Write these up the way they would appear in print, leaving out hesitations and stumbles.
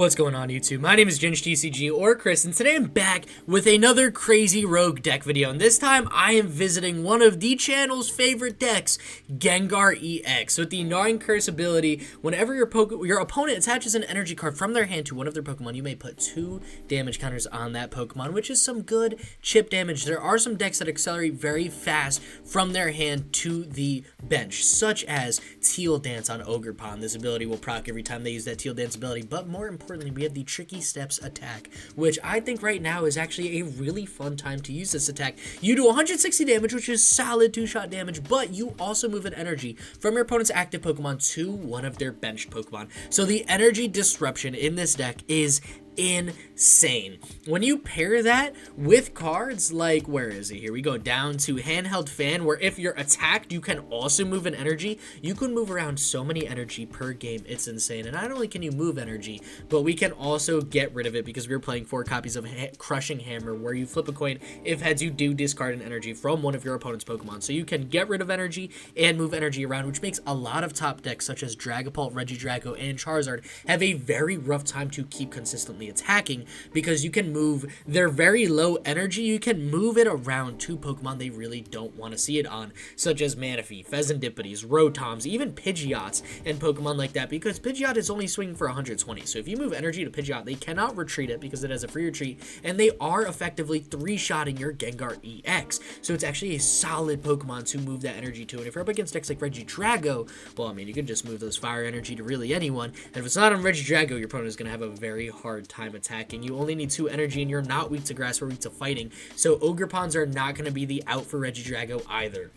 What's going on YouTube? My name is GinJTCG or Chris, and today I'm back with another crazy rogue deck video, and this time I am visiting one of the channel's favorite decks, Gengar EX. With the Gnawing Curse ability, whenever your opponent attaches an energy card from their hand to one of their Pokemon, you may put 2 damage counters on that Pokemon, which is some good chip damage. There are some decks that accelerate very fast from their hand to the bench, such as Teal Dance on Ogerpon. This ability will proc every time they use that Teal Dance ability, but more importantly, we have the Tricky Steps attack, which I think right now is actually a really fun time to use this attack. You do 160 damage, which is solid 2-shot damage, but you also move an energy from your opponent's active Pokemon to one of their benched Pokemon. So the energy disruption in this deck is insane. When you pair that with cards like, where is it? Here we go down to Handheld Fan, where if you're attacked, you can also move an energy. You can move around so many energy per game. It's insane. And not only can you move energy, but we can also get rid of it because we're playing 4 copies of Crushing Hammer, where you flip a coin. If heads, you do discard an energy from one of your opponent's Pokemon. So you can get rid of energy and move energy around, which makes a lot of top decks such as Dragapult, Regidrago, and Charizard have a very rough time to keep consistently attacking, because you can move their very low energy, you can move it around to Pokemon they really don't want to see it on, such as Manaphy, Fezandipitis, Rotoms, even Pidgeots and Pokemon like that, because Pidgeot is only swinging for 120. So if you move energy to Pidgeot, they cannot retreat it because it has a free retreat, and they are effectively 3-shotting your Gengar EX. So it's actually a solid Pokemon to move that energy to. And if you're up against decks like Regidrago, well, I mean, you can just move those fire energy to really anyone. And if it's not on Regidrago, your opponent is going to have a very hard time attacking. You only need 2 energy, and you're not weak to grass or weak to fighting, so Ogerpons are not going to be the out for Regidrago either.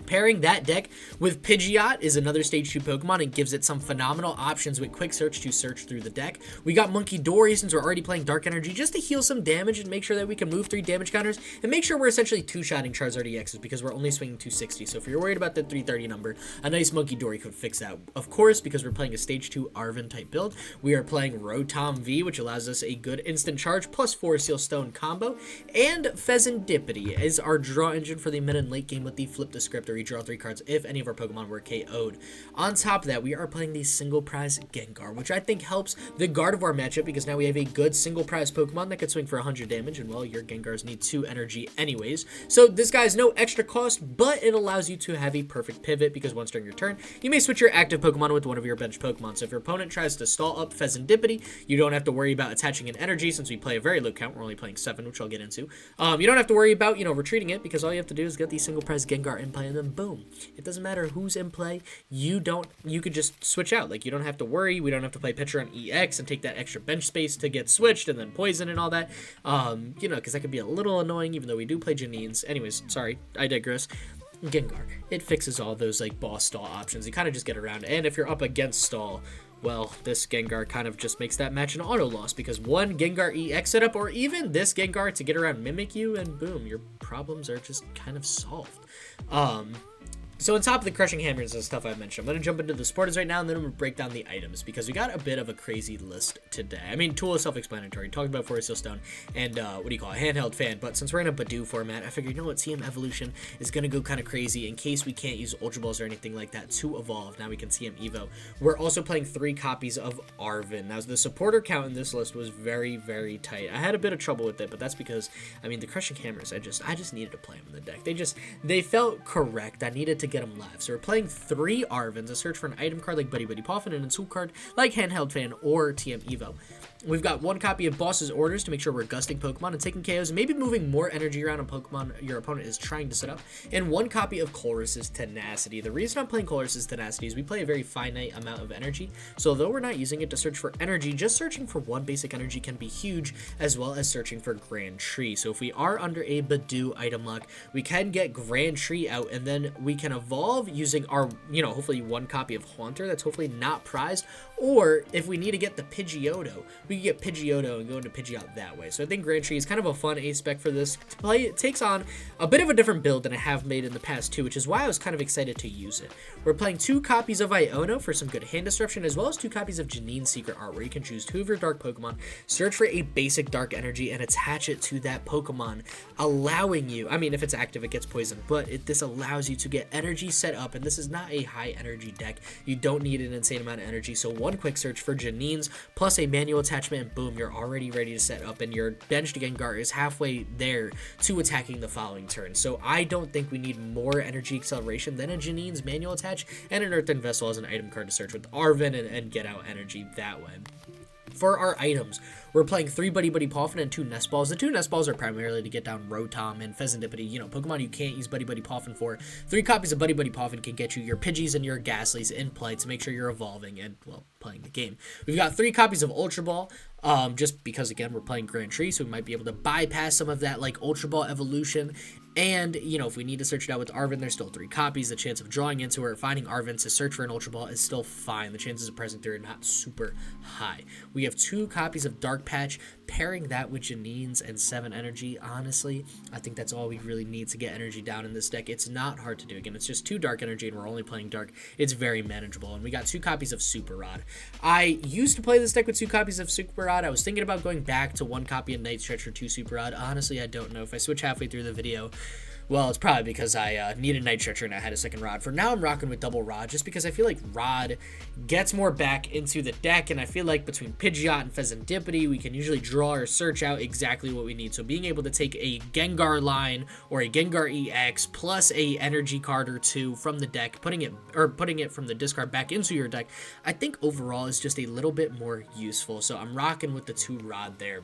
Pairing that deck with Pidgeot is another stage 2 Pokemon and gives it some phenomenal options with quick search to search through the deck. We got Munkidori, since we're already playing Dark Energy, just to heal some damage and make sure that we can move 3 damage counters and make sure we're essentially 2-shotting Charizard EXs, because we're only swinging 260. So if you're worried about the 330 number, a nice Munkidori could fix that. Of course, because we're playing a stage 2 Arven type build, we are playing Rotom V, which allows us a good instant charge plus 4 Seal Stone combo, and Fezandipiti is our draw engine for the mid and late game with the Flip the Script, or you draw 3 cards if any of our Pokemon were KO'd. On top of that, we are playing the single prize Gengar, which I think helps the Gardevoir matchup, because now we have a good single prize Pokemon that could swing for 100 damage, and well, your Gengars need 2 energy anyways. So this guy's no extra cost, but it allows you to have a perfect pivot, because once during your turn, you may switch your active Pokemon with one of your bench Pokemon. So if your opponent tries to stall up Fezandipiti, you don't have to worry about attaching an energy, since we play a very low count. We're only playing 7, which I'll get into. You don't have to worry about, retreating it, because all you have to do is get the single prize Gengar in play, and then boom. It doesn't matter who's in play. You could just switch out. Like, you don't have to worry. We don't have to play pitcher on EX and take that extra bench space to get switched and then poison and all that. Because that could be a little annoying, even though we do play Janines. Anyways, sorry, I digress. Gengar, it fixes all those like boss stall options. You kind of just get around. And if you're up against stall, well, this Gengar kind of just makes that match an auto loss, because one Gengar EX setup, or even this Gengar to get around Mimikyu, and boom, your problems are just kind of solved. So on top of the Crushing Hammers and stuff I mentioned, I'm going to jump into the supporters right now, and then I'm going to break down the items, because we got a bit of a crazy list today. I mean, tool is self-explanatory. Talked about Forest Seal Stone and, Handheld Fan, but since we're in a Badoo format, I figured, TM Evolution is going to go kind of crazy in case we can't use Ultra Balls or anything like that to evolve. Now we can TM Evo. We're also playing 3 copies of Arven. Now, the supporter count in this list was very, very tight. I had a bit of trouble with it, but that's because, I mean, the Crushing Hammers, I just needed to play them in the deck. They felt correct. I needed to get them live. So we're playing 3 Arvens, a search for an item card like Buddy-Buddy Poffin, and a tool card like Handheld Fan or TM Evo. We've got 1 copy of Boss's Orders to make sure we're gusting Pokemon and taking KOs and maybe moving more energy around on Pokemon your opponent is trying to set up, and 1 copy of Colress's Tenacity. The reason I'm playing Colress's Tenacity is we play a very finite amount of energy, so although we're not using it to search for energy, just searching for 1 basic energy can be huge, as well as searching for Grand Tree. So if we are under a Badoo item lock, we can get Grand Tree out, and then we can evolve using our, hopefully 1 copy of Haunter that's hopefully not prized, or if we need to get the Pidgeotto, we can get Pidgeotto and go into Pidgeot that way. So I think Grand Tree is kind of a fun A-spec for this to play. It takes on a bit of a different build than I have made in the past too, which is why I was kind of excited to use it. We're playing 2 copies of Iono for some good hand disruption, as well as 2 copies of Janine Secret Art, where you can choose 2 of your dark Pokemon, search for a basic dark energy, and attach it to that Pokemon, allowing you, I mean, if it's active, it gets poisoned, but this allows you to get energy set up, and this is not a high energy deck. You don't need an insane amount of energy, so one quick search for Janine's plus a manual attachment, and boom, you're already ready to set up, and your benched Gengar is halfway there to attacking the following turn. So I don't think we need more energy acceleration than a Janine's manual attach and an Earthen Vessel as an item card to search with Arven and get out energy that way. For our items, we're playing 3 Buddy-Buddy Poffin and 2 Nest Balls. The 2 Nest Balls are primarily to get down Rotom and Fezandipiti, you know, Pokemon you can't use Buddy-Buddy Poffin for. 3 copies of Buddy-Buddy Poffin can get you your Pidgeys and your Gastlys in play to make sure you're evolving and, well, playing the game. We've got 3 copies of Ultra Ball, just because, again, we're playing Grand Tree, so we might be able to bypass some of that, like, Ultra Ball evolution. And, you know, if we need to search it out with Arven, there's still 3 copies. The chance of drawing into or finding Arven to search for an Ultra Ball is still fine. The chances of pressing through are not super high. We have 2 copies of Dark Patch. Pairing that with Janine's and 7 energy, honestly, I think that's all we really need to get energy down in this deck. It's not hard to do. Again, it's just 2 dark energy, and we're only playing dark. It's very manageable. And we got 2 copies of Super Rod. I used to play this deck with 2 copies of Super Rod. I was thinking about going back to 1 copy of Night Stretch or 2 Super Rod. Honestly, I don't know. If I switch halfway through the video, well, it's probably because I needed Night Stretcher and I had a second Rod. For now, I'm rocking with double Rod just because I feel like Rod gets more back into the deck, and I feel like between Pidgeot and Fezandipiti, we can usually draw or search out exactly what we need. So being able to take a Gengar line or a Gengar EX plus a energy card or 2 from the deck, putting it from the discard back into your deck, I think overall is just a little bit more useful. So I'm rocking with the 2 Rod there.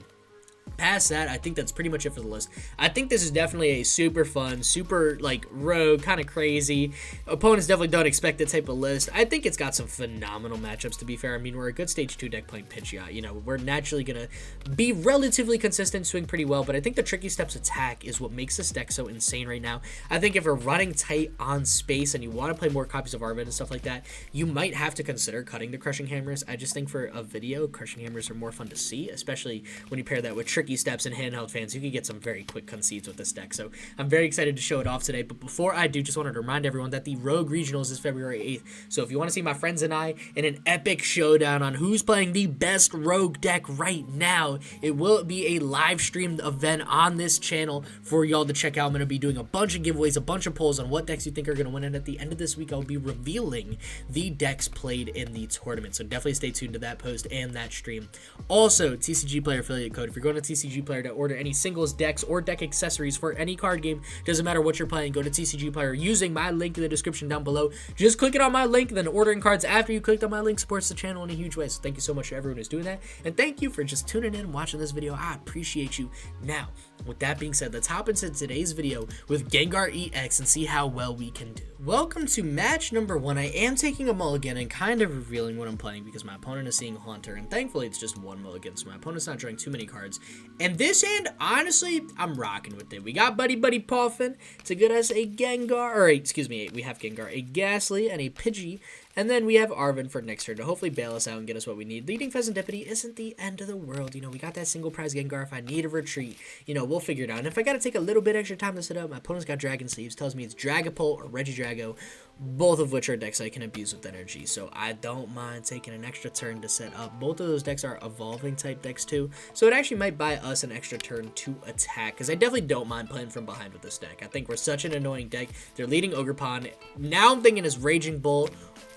Past that, I think that's pretty much it for the list. I think this is definitely a super fun, super, like, rogue, kind of crazy. Opponents definitely don't expect that type of list. I think it's got some phenomenal matchups, to be fair. I mean, we're a good Stage 2 deck playing Pidgeot. You know, we're naturally going to be relatively consistent, swing pretty well, but I think the Tricky Steps attack is what makes this deck so insane right now. I think if we're running tight on space and you want to play more copies of Arven and stuff like that, you might have to consider cutting the Crushing Hammers. I just think for a video, Crushing Hammers are more fun to see, especially when you pair that with Tricky Steps and Handheld Fans. You can get some very quick concedes with this deck, so I'm very excited to show it off today. But before I do, just wanted to remind everyone that the Rogue Regionals is February 8th, so if you want to see my friends and I in an epic showdown on who's playing the best Rogue deck right now, it will be a live streamed event on this channel for y'all to check out. I'm going to be doing a bunch of giveaways, a bunch of polls on what decks you think are going to win, and at the end of this week, I'll be revealing the decks played in the tournament, so definitely stay tuned to that post and that stream. Also, TCG Player affiliate code. If you're going to TCG Player to order any singles, decks, or deck accessories for any card game, doesn't matter what you're playing, go to TCG Player using my link in the description down below. Just click it on my link, then ordering cards after you clicked on my link supports the channel in a huge way. So thank you so much to everyone who's doing that, and thank you for just tuning in and watching this video. I appreciate you. Now, with that being said, let's hop into today's video with Gengar EX and see how well we can do. Welcome to match number 1. I am taking a mulligan and kind of revealing what I'm playing because my opponent is seeing Haunter, and thankfully it's just 1 mulligan, so my opponent's not drawing too many cards. And this hand, honestly, I'm rocking with it. We got Buddy-Buddy Poffin to get us a Gengar, or excuse me, we have Gengar, a Gastly, and a Pidgey. And then we have Arven for next turn to hopefully bail us out and get us what we need. Leading Fezandipiti isn't the end of the world. You know, we got that single prize Gengar. If I need a retreat, you know, we'll figure it out. And if I got to take a little bit extra time to set up, my opponent's got Dragon Sleeves. Tells me it's Dragapult or Regidrago, both of which are decks I can abuse with energy. So I don't mind taking an extra turn to set up. Both of those decks are evolving type decks too. So it actually might buy us an extra turn to attack, because I definitely don't mind playing from behind with this deck. I think we're such an annoying deck. They're leading Ogerpon. Now I'm thinking it's Raging Bolt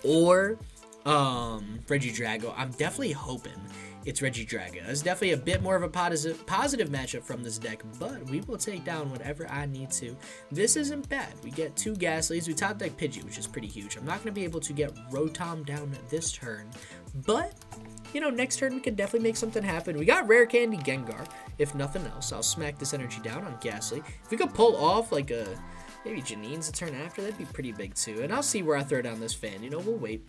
or Regidrago. I'm definitely hoping it's Regidrago. It's definitely a bit more of a positive matchup from this deck, but we will take down whatever I need to. This isn't bad. We get 2 Gastlys. We top deck Pidgey, which is pretty huge. I'm not going to be able to get Rotom down this turn, but you know, next turn we can definitely make something happen. We got Rare Candy Gengar. If nothing else, I'll smack this energy down on Gastly. If we could pull off like a maybe Janine's a turn after, that'd be pretty big too. And I'll see where I throw down this fan. You know, we'll wait.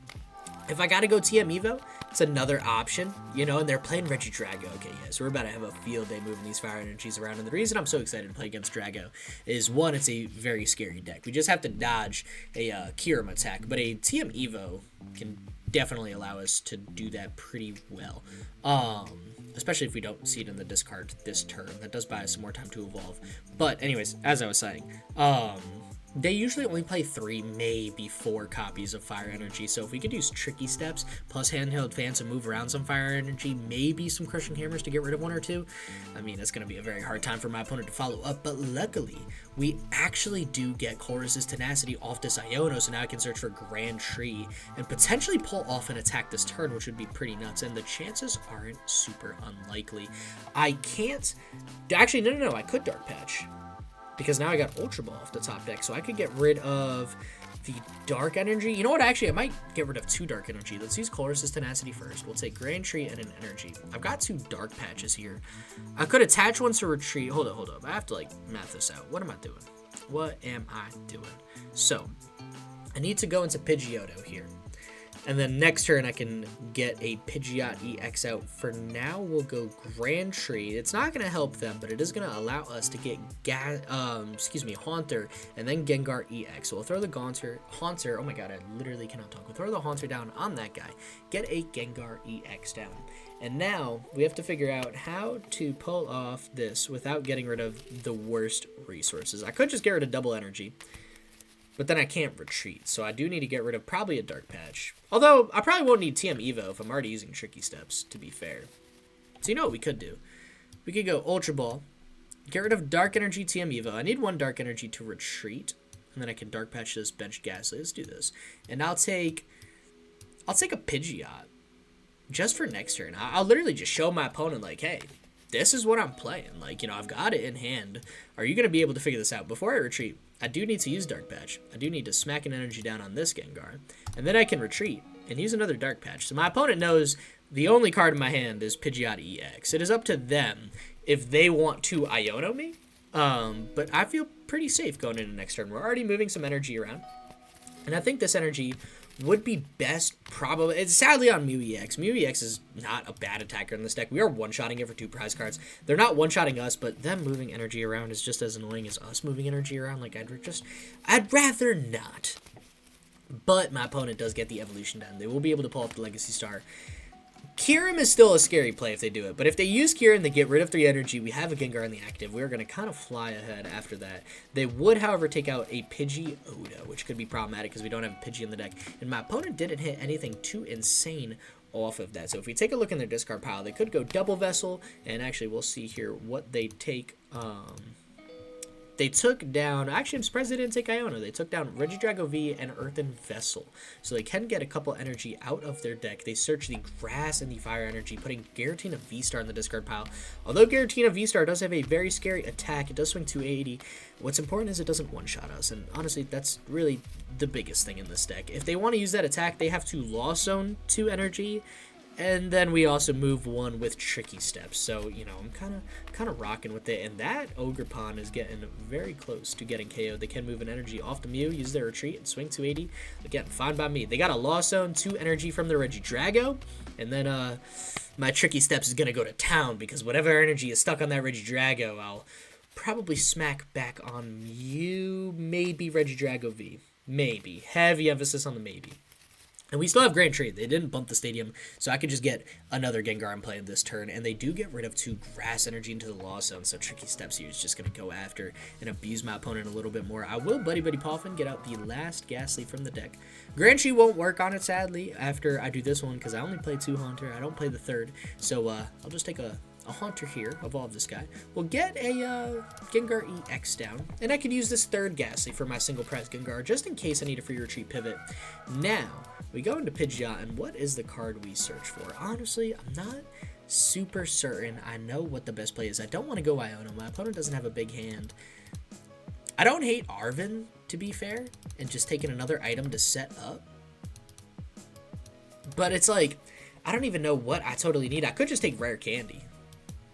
If I gotta go TM Evo, it's another option, you know, and they're playing Regidrago. Okay, yeah, so we're about to have a field day moving these fire energies around. And the reason I'm so excited to play against Drago is, 1, it's a very scary deck. We just have to dodge a Kyurem attack, but a TM Evo can definitely allow us to do that pretty well. Especially if we don't see it in the discard this turn. That does buy us some more time to evolve. But anyways, as I was saying, They usually only play 3, maybe 4 copies of Fire Energy, so if we could use Tricky Steps plus Handheld Fan to move around some Fire Energy, maybe some Crushing Hammers to get rid of 1 or 2, I mean, it's going to be a very hard time for my opponent to follow up, but luckily, we actually do get Colress's Tenacity off this Iono, so now I can search for Grand Tree and potentially pull off an attack this turn, which would be pretty nuts, and the chances aren't super unlikely. I can't... Actually, no, I could Dark Patch, because now I got Ultra Ball off the top deck, so I could get rid of the Dark Energy. You know what, actually, I might get rid of 2 Dark Energy. Let's use Colress's Tenacity first. We'll take Grand Tree and an Energy. I've got 2 Dark Patches here. I could attach one to retreat. Hold up. I have to, like, math this out. What am I doing? So, I need to go into Pidgeotto here. And then next turn, I can get a Pidgeot EX out. For now, we'll go Grand Tree. It's not going to help them, but it is going to allow us to get Haunter, and then Gengar EX. So we'll throw the Haunter. Oh my god, I literally cannot talk. We'll throw the Haunter down on that guy. Get a Gengar EX down. And now, we have to figure out how to pull off this without getting rid of the worst resources. I could just get rid of Double Energy, but then I can't retreat, so I do need to get rid of probably a Dark Patch. Although, I probably won't need TM Evo if I'm already using Tricky Steps, to be fair. So you know what we could do? We could go Ultra Ball, get rid of Dark Energy TM Evo. I need 1 Dark Energy to retreat, and then I can Dark Patch this bench Gastly. Let's do this. And I'll take a Pidgeot, just for next turn. I'll literally just show my opponent, like, hey, this is what I'm playing. Like, you know, I've got it in hand. Are you going to be able to figure this out? Before I retreat, I do need to use Dark Patch. I do need to smack an energy down on this Gengar. And then I can retreat and use another Dark Patch. So my opponent knows the only card in my hand is Pidgeot EX. It is up to them if they want to Iono me. But I feel pretty safe going into next turn. We're already moving some energy around. And I think this energy would be best probably... It's sadly on Mew EX. Mew EX is not a bad attacker in this deck. We are one-shotting it for 2 prize cards. They're not one-shotting us, but them moving energy around is just as annoying as us moving energy around. Like, I'd rather not. But my opponent does get the evolution down. They will be able to pull up the Legacy Star. Kyurem is still a scary play if they do it, but if they use Kyurem, they get rid of 3 energy. We have a Gengar in the active. We're going to kind of fly ahead after that. They would, however, take out a Pidgeotto, which could be problematic because we don't have a Pidgey in the deck. And my opponent didn't hit anything too insane off of that. So if we take a look in their discard pile, they could go Double Vessel, and actually we'll see here what they take. They took down, actually I'm surprised they didn't take Iono. They took down Regidrago V and Earthen Vessel. So they can get a couple energy out of their deck. They search the grass and the fire energy, putting Giratina V-Star in the discard pile. Although Giratina V-Star does have a very scary attack, it does swing 280. What's important is it doesn't one-shot us, and honestly that's really the biggest thing in this deck. If they want to use that attack, they have to Lost Zone 2 energy, and then we also move 1 with Tricky Steps. So, you know, I'm kind of rocking with it. And that Ogerpon is getting very close to getting KO'd. They can move an energy off the Mew, use their retreat, and swing 280. Again, fine by me. They got a Lost Zone, 2 energy from their Regidrago. And then my Tricky Steps is going to go to town, because whatever energy is stuck on that Regidrago, I'll probably smack back on Mew, maybe Regidrago V. Maybe. Heavy emphasis on the maybe. And we still have Grand Tree. They didn't bump the stadium, so I could just get another Gengar in play in this turn. And they do get rid of 2 grass energy into the Lost Zone, so Tricky Steps here is just going to go after and abuse my opponent a little bit more. I will Buddy-Buddy Poffin, get out the last Gastly from the deck. Grand Tree won't work on it, sadly, after I do this one, because I only play 2 Haunter. I don't play the 3rd, so I'll just take a Haunter here, evolve this guy. We'll get a Gengar EX down, and I can use this 3rd Gastly for my single prize Gengar, just in case I need a free retreat pivot. Now, we go into Pidgeot, and what is the card we search for? Honestly, I'm not super certain. I know what the best play is. I don't want to go Iono. My opponent doesn't have a big hand. I don't hate Arven, to be fair, and just taking another item to set up. But it's like, I don't even know what I totally need. I could just take Rare Candy,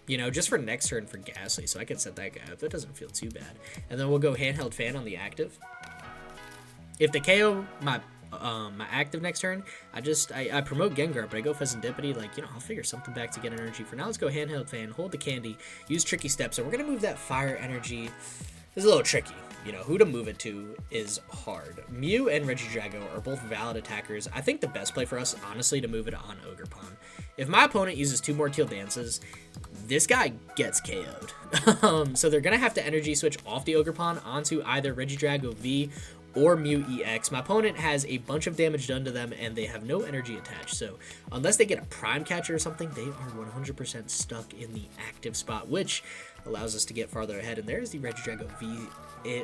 you know, just for next turn for Gastly, so I could set that guy up. That doesn't feel too bad. And then we'll go Handheld Fan on the active. If they KO my active next turn, I promote Gengar, but I go Fezandipiti, like, you know, I'll figure something back to get energy. For now, let's go Handheld Fan, hold the candy, use Tricky Steps, and we're going to move that fire energy is a little tricky. You know, who to move it to is hard. Mew and Regidrago are both valid attackers. I think the best play for us, honestly, to move it on Ogerpon. If my opponent uses 2 more Teal Dances, this guy gets KO'd. So they're going to have to energy switch off the Ogerpon onto either Regidrago V or Mew EX. My opponent has a bunch of damage done to them, and they have no energy attached. So unless they get a Prime Catcher or something, they are 100% stuck in the active spot, which allows us to get farther ahead. And there's the Regidrago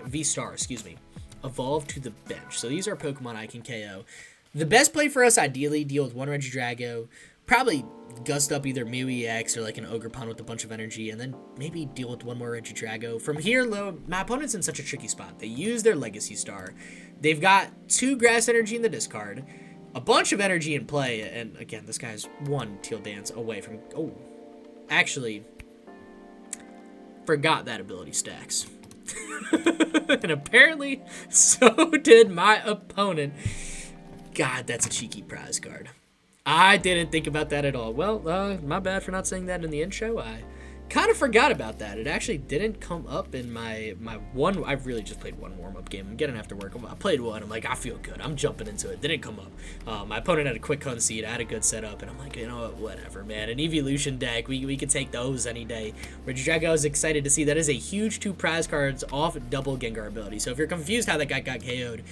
V-Star, excuse me, evolve to the bench. So these are Pokemon I can KO. The best play for us, ideally, deal with 1 Regidrago, probably gust up either Mew EX or like an Ogerpon with a bunch of energy, and then maybe deal with 1 more Regidrago. From here, my opponent's in such a tricky spot. They use their Legacy Star. They've got 2 Grass Energy in the discard, a bunch of energy in play, and again, this guy's 1 Teal Dance away from... Oh, actually, forgot that ability stacks. And apparently, so did my opponent. God, that's a cheeky prize card. I didn't think about that at all. Well, my bad for not saying that in the intro. I kind of forgot about that. It actually didn't come up in my one. I've really just played 1 warm-up game. I'm getting after work. I played 1. I'm like, I feel good. I'm jumping into it. Didn't come up. My opponent had a quick concede. I had a good setup, and I'm like, you know what? Whatever, man. An evolution deck. We could take those any day. Regidrago is excited to see that is a huge 2 prize cards off double Gengar ability. So if you're confused how that guy got KO'd,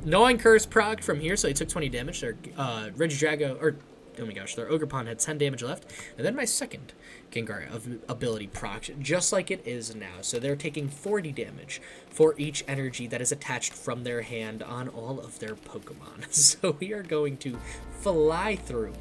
Gnawing Curse proc from here, so he took 20 damage. Their Regidrago, or oh my gosh, their Ogerpon had 10 damage left, and then my second Gengar ability proc, just like it is now. So they're taking 40 damage for each energy that is attached from their hand on all of their Pokemon. So we are going to fly through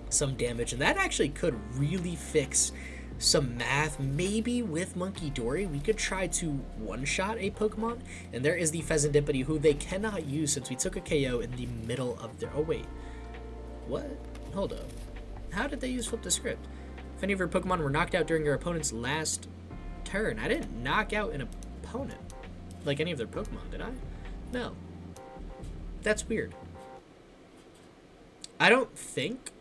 some damage, and that actually could really fix some math. Maybe with Munkidori, we could try to one-shot a Pokemon, and there is the Fezandipiti, who they cannot use since we took a KO in the middle of their... Oh, wait. What? Hold up. How did they use Flip the Script? If any of your Pokemon were knocked out during your opponent's last turn. I didn't knock out an opponent like any of their Pokemon, did I? No. That's weird. I don't think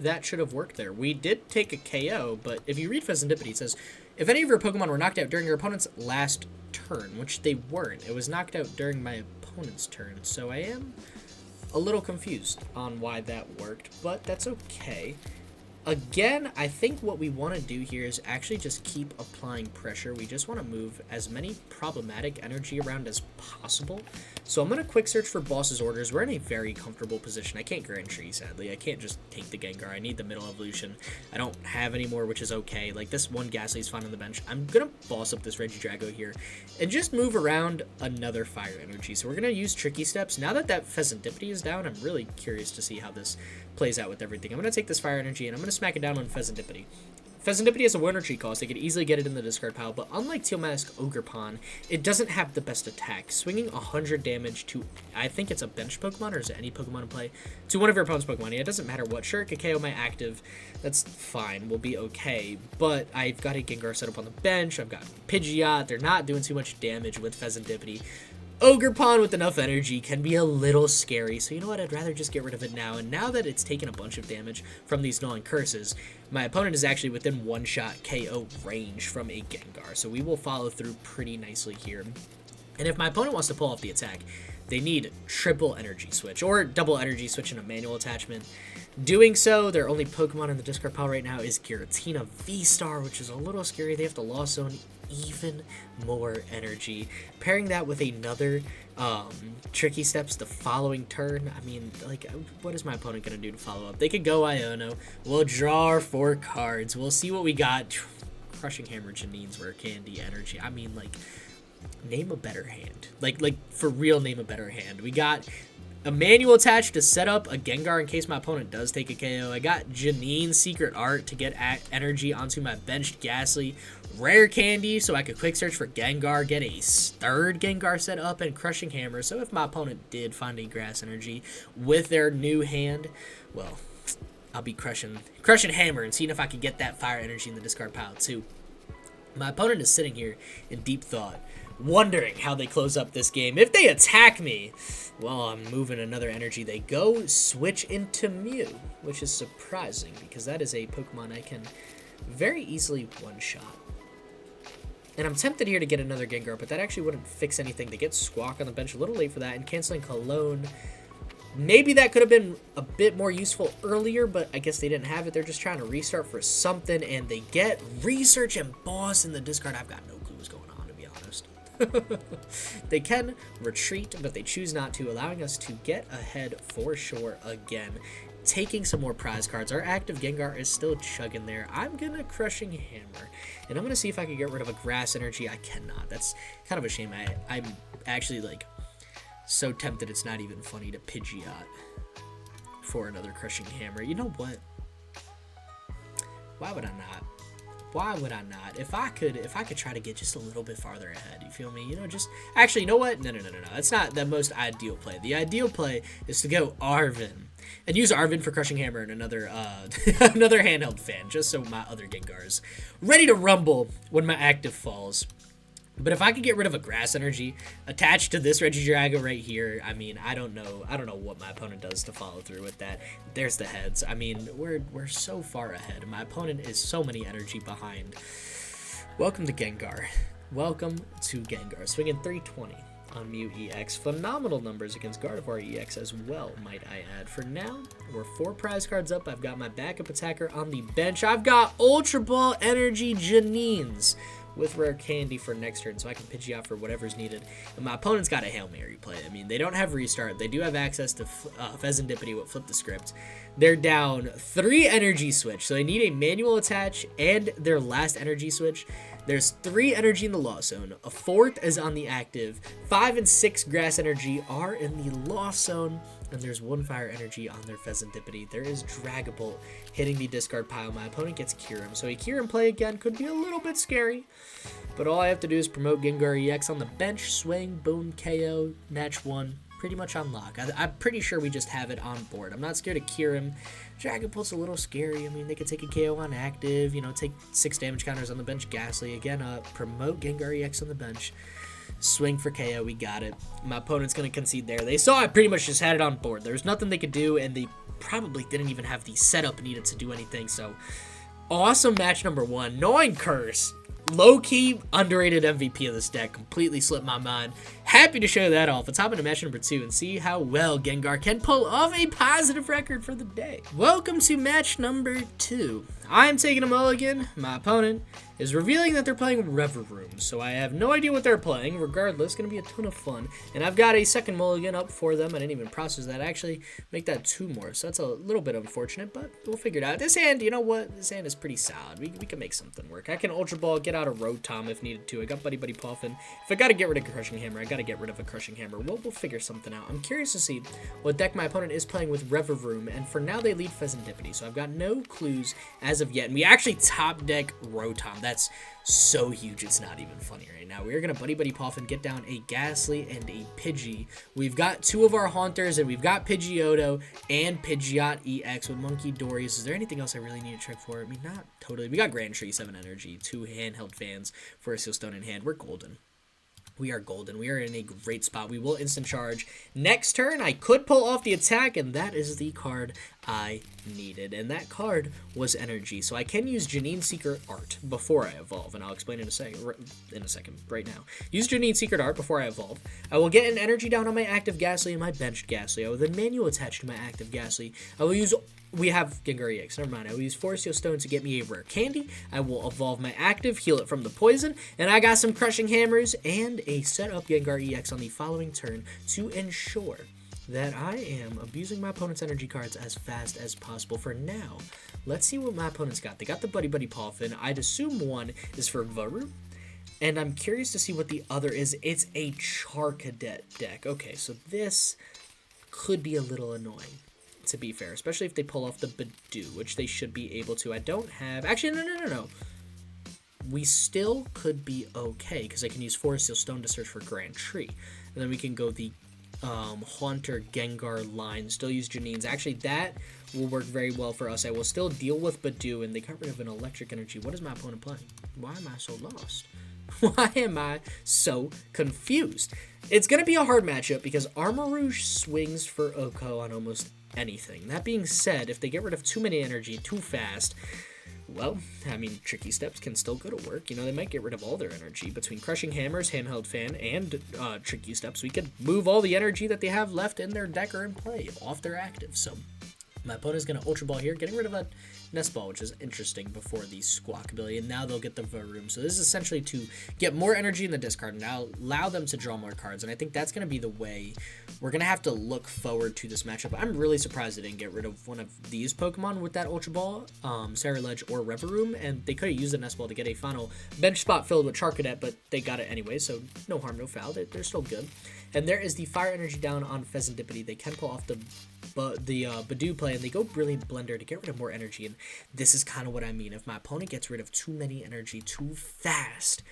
that should have worked there. We did take a KO, but if you read Fezandipiti, it says, if any of your Pokemon were knocked out during your opponent's last turn, which they weren't. It was knocked out during my opponent's turn, so I am a little confused on why that worked, but that's okay. Again, I think what we want to do here is actually just keep applying pressure. We just want to move as many problematic energy around as possible. So I'm going to quick search for boss's orders. We're in a very comfortable position. I can't Grand Tree, sadly. I can't just take the Gengar. I need the middle evolution. I don't have any more, which is okay. Like, this one Gastly's fine on the bench. I'm going to boss up this Regidrago here and just move around another fire energy. So we're going to use Tricky Steps. Now that Fezandipiti is down, I'm really curious to see how this plays out with everything. I'm going to take this fire energy and I'm going to smack it down on Fezandipiti. Fezandipiti has a 1 retreat cost. They could easily get it in the discard pile, but unlike Teal Mask Ogerpon, it doesn't have the best attack. Swinging 100 damage to, I think it's a bench Pokemon, or is it any Pokemon in play? To one of your opponent's Pokemon. Yeah, it doesn't matter what. Sure, it could KO my active. That's fine. We'll be okay. But I've got a Gengar set up on the bench. I've got Pidgeot. They're not doing too much damage with Fezandipiti. Ogerpon with enough energy can be a little scary, so you know what, I'd rather just get rid of it now. And now that it's taken a bunch of damage from these Gnawing Curses, my opponent is actually within one-shot KO range from a Gengar, so we will follow through pretty nicely here. And if my opponent wants to pull off the attack, they need triple energy switch, or double energy switch in a manual attachment. Doing so, their only Pokemon in the discard pile right now is Giratina V-Star, which is a little scary. They have to Lost Zone even more energy. Pairing that with another Tricky Steps the following turn, I mean, like, what is my opponent going to do to follow up? They could go Iono. We'll draw our 4 cards. We'll see what we got. Crushing Hammer, Janine's Rare Candy, energy. I mean, like, name a better hand. Like for real, name a better hand. We got a manual attached to set up a Gengar in case my opponent does take a KO. I got Janine's Secret Art to get energy onto my benched Gastly. Rare Candy so I could quick search for Gengar, get a 3rd Gengar set up, and Crushing Hammer. So if my opponent did find a Grass Energy with their new hand, well, I'll be crushing Hammer and seeing if I can get that Fire Energy in the discard pile too. My opponent is sitting here in deep thought, wondering how they close up this game. If they attack me, well, I'm moving another energy. They go switch into Mew, which is surprising because that is a Pokemon I can very easily one-shot. And I'm tempted here to get another Gengar, but that actually wouldn't fix anything. They get Squawk on the bench a little late for that, and canceling Cologne. Maybe that could have been a bit more useful earlier, but I guess they didn't have it. They're just trying to restart for something, and they get Research and Boss in the discard. I've got no clue what's going on, to be honest. They can retreat, but they choose not to, allowing us to get ahead for sure again. Taking some more prize cards. Our active Gengar is still chugging there. I'm gonna Crushing Hammer, and I'm gonna see if I can get rid of a Grass Energy. I cannot. That's kind of a shame. I'm actually like so tempted it's not even funny to Pidgeot for another Crushing Hammer. You know what? Why would I not? Why would I not? If I could try to get just a little bit farther ahead, you feel me? You know, just actually, you know what? No. That's not the most ideal play. The ideal play is to go Arven and use Arven for Crushing Hammer and another another Handheld Fan, just so my other Gengar is ready to rumble when my active falls. But if I could get rid of a Grass Energy attached to this Regidrago right here, I mean, I don't know what my opponent does to follow through with that. There's the heads. I mean, we're so far ahead. My opponent is so many energy behind. Welcome to Gengar. Welcome to Gengar. Swinging 320 on Mew EX. Phenomenal numbers against Gardevoir EX as well, might I add. For now, we're 4 prize cards up. I've got my backup attacker on the bench. I've got Ultra Ball Energy Janines with Rare Candy for next turn, so I can Pidgeot for whatever's needed. And my opponent's got a Hail Mary play. I mean, they don't have Restart. They do have access to Fezandipiti with Flip the Script. They're down 3 Energy Switch, so they need a manual attach and their last Energy Switch. There's 3 Energy in the Lost Zone. A 4th is on the active. 5 and 6 Grass Energy are in the Lost Zone. And there's 1 Fire Energy on their Fezandipiti. There is Dragapult hitting the discard pile. My opponent gets Kyurem. So a Kyurem play again could be a little bit scary. But all I have to do is promote Gengar EX on the bench. Swing, boom, KO, match 1. Pretty much on lock. I'm pretty sure we just have it on board. I'm not scared of Kyurem. Dragapult's a little scary. I mean, they could take a KO on active. You know, take 6 damage counters on the bench. Gastly. Again, promote Gengar EX on the bench. Swing for KO, we got it. My opponent's going to concede there. They saw I pretty much just had it on board. There's nothing they could do, and they probably didn't even have the setup needed to do anything. So, awesome match number 1. Gnawing Curse. Low-key, underrated MVP of this deck. Completely slipped my mind. Happy to show that off. Let's hop into match number 2 and see how well Gengar can pull off a positive record for the day. Welcome to match number 2. I'm taking a mulligan. My opponent is revealing that they're playing Reverie, so I have no idea what they're playing. Regardless, going to be a ton of fun. And I've got a second mulligan up for them. I didn't even process that. Actually, make that 2 more, so that's a little bit unfortunate, but we'll figure it out. This hand, you know what? This hand is pretty solid. We can make something work. I can Ultra Ball, get out of Rotom if needed to. I got Buddy-Buddy Poffin. If I got to get rid of a Crushing Hammer, I got to get rid of a Crushing Hammer. We'll figure something out. I'm curious to see what deck my opponent is playing with Reverie, and for now they lead Fezandipiti, so I've got no clues as of yet. And we actually top deck Rotom. That's so huge, it's not even funny right now. We're going to Buddy-Buddy Poffin, get down a Gastly and a Pidgey. We've got 2 of our Haunters, and we've got Pidgeotto and Pidgeot EX with Munkidori. Is there anything else I really need to check for? I mean, not totally. We got Grand Tree, 7 energy, 2 Handheld Fans for a Seal Stone in hand. We're golden. We are golden. We are in a great spot. We will instant charge. Next turn, I could pull off the attack, and that is the card I needed. And that card was energy. So I can use Janine's Secret Art before I evolve, and I'll explain in a second, right now. Use Janine's Secret Art before I evolve. I will get an energy down on my active Gastly and my benched Gastly. I will then manual attach to my active Gastly. I will use... We have Gengar EX, never mind. I will use Forest Seal Stone to get me a Rare Candy. I will evolve my active, heal it from the poison, and I got some Crushing Hammers and a set up Gengar EX on the following turn to ensure that I am abusing my opponent's energy cards as fast as possible. For now, let's see what my opponent's got. They got the Buddy-Buddy Poffin. I'd assume 1 is for Varu, and I'm curious to see what the other is. It's a Charcadet deck. Okay, so this could be a little annoying, to be fair, especially if they pull off the Badoo, which they should be able to. I don't have... Actually, no. We still could be okay, because I can use Forest Seal Stone to search for Grand Tree. And then we can go the Haunter Gengar line, still use Janine's. Actually, that will work very well for us. I will still deal with Badoo, and they got rid of an electric energy. What is my opponent playing? Why am I so lost? Why am I so confused? It's going to be a hard matchup, because Armarouge swings for Oko on almost anything. That being said, if they get rid of too many energy too fast, Well, I mean, Tricky Steps can still go to work. You know, they might get rid of all their energy. Between Crushing Hammers, Handheld Fan, and Tricky Steps, we could move all the energy that they have left in their deck or in play off their active. So my opponent's going to Ultra Ball here, getting rid of a Nest Ball, which is interesting before the Squawk ability, and now they'll get the Varoom. So this is essentially to get more energy in the discard and now allow them to draw more cards, and I think that's going to be the way we're going to have to look forward to this matchup. I'm really surprised they didn't get rid of one of these Pokemon with that Ultra Ball, Ledge or Reveroom, and they could have used the Nest Ball to get a final bench spot filled with Charcadet, but they got it anyway, so no harm, no foul. They're still good. And there is the Fire Energy down on Fezandipiti. They can pull off the Badoo play, and they go Brilliant Blender to get rid of more energy, and this is kind of what I mean. If my opponent gets rid of too many energy too fast,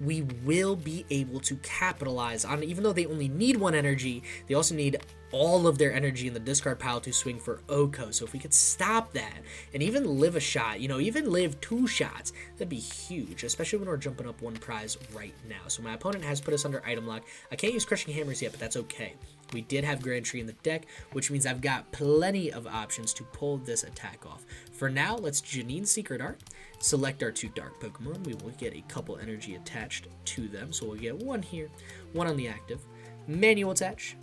we will be able to capitalize on it. Even though they only need 1 energy, they also need all of their energy in the discard pile to swing for Oko. So if we could stop that and even live a shot, you know, even live 2 shots, that'd be huge, especially when we're jumping up 1 prize right now. So my opponent has put us under item lock. I can't use Crushing Hammers yet, but that's okay. We did have Grand Tree in the deck, which means I've got plenty of options to pull this attack off. For now, let's Janine Secret Art, select our 2 Dark Pokemon. We will get a couple energy attached to them, so we'll get 1 here, 1 on the active. Manual attach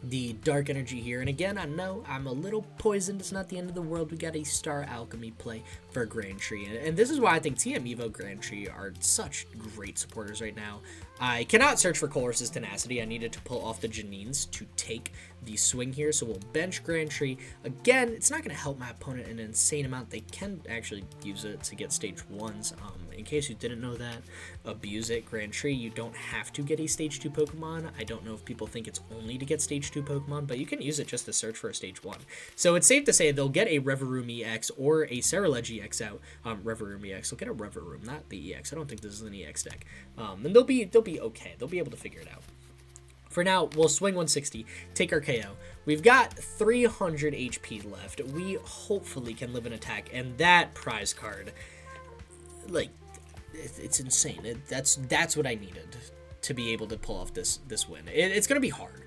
the Dark Energy here, and again, I know I'm a little poisoned. It's not the end of the world. We got a Star Alchemy play for Grand Tree, and this is why I think TM Evo Grand Tree are such great supporters right now. I cannot search for Colress's Tenacity. I needed to pull off the Janines to take the swing here, so we'll bench Grand Tree. Again, it's not going to help my opponent an insane amount. They can actually use it to get stage 1s. In case you didn't know that, abuse it. Grand Tree, you don't have to get a stage 2 Pokemon. I don't know if people think it's only to get stage 2 Pokemon, but you can use it just to search for a stage 1. So it's safe to say they'll get a Reveroom EX or a Ledge EX out. Reveroom EX, they'll get a Reveroom, not the EX. I don't think this is an EX deck. And they'll be okay. They'll be able to figure it out. For now, we'll swing 160, take our KO. We've got 300 HP left. We hopefully can live an attack, and that prize card, like, it's insane. That's what I needed to be able to pull off this win. It's going to be hard.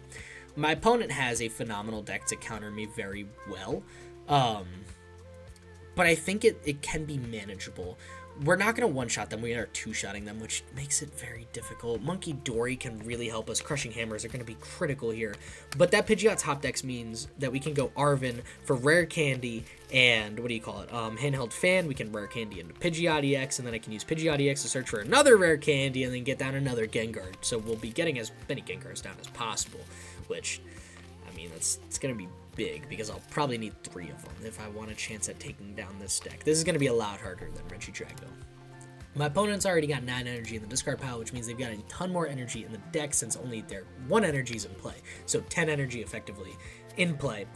My opponent has a phenomenal deck to counter me very well, but I think it can be manageable. We're not going to one-shot them. We are two-shotting them, which makes it very difficult. Munkidori can really help us. Crushing Hammers are going to be critical here. But that Pidgeot top decks means that we can go Arven for Rare Candy and, Handheld Fan. We can Rare Candy into Pidgeot EX, and then I can use Pidgeot EX to search for another Rare Candy and then get down another Gengar. So we'll be getting as many Gengars down as possible, which, I mean, it's going to be big because I'll probably need 3 of them if I want a chance at taking down this deck. This is going to be a lot harder than Regidrago. My opponent's already got 9 energy in the discard pile, which means they've got a ton more energy in the deck since only their 1 energy is in play. So 10 energy effectively in play.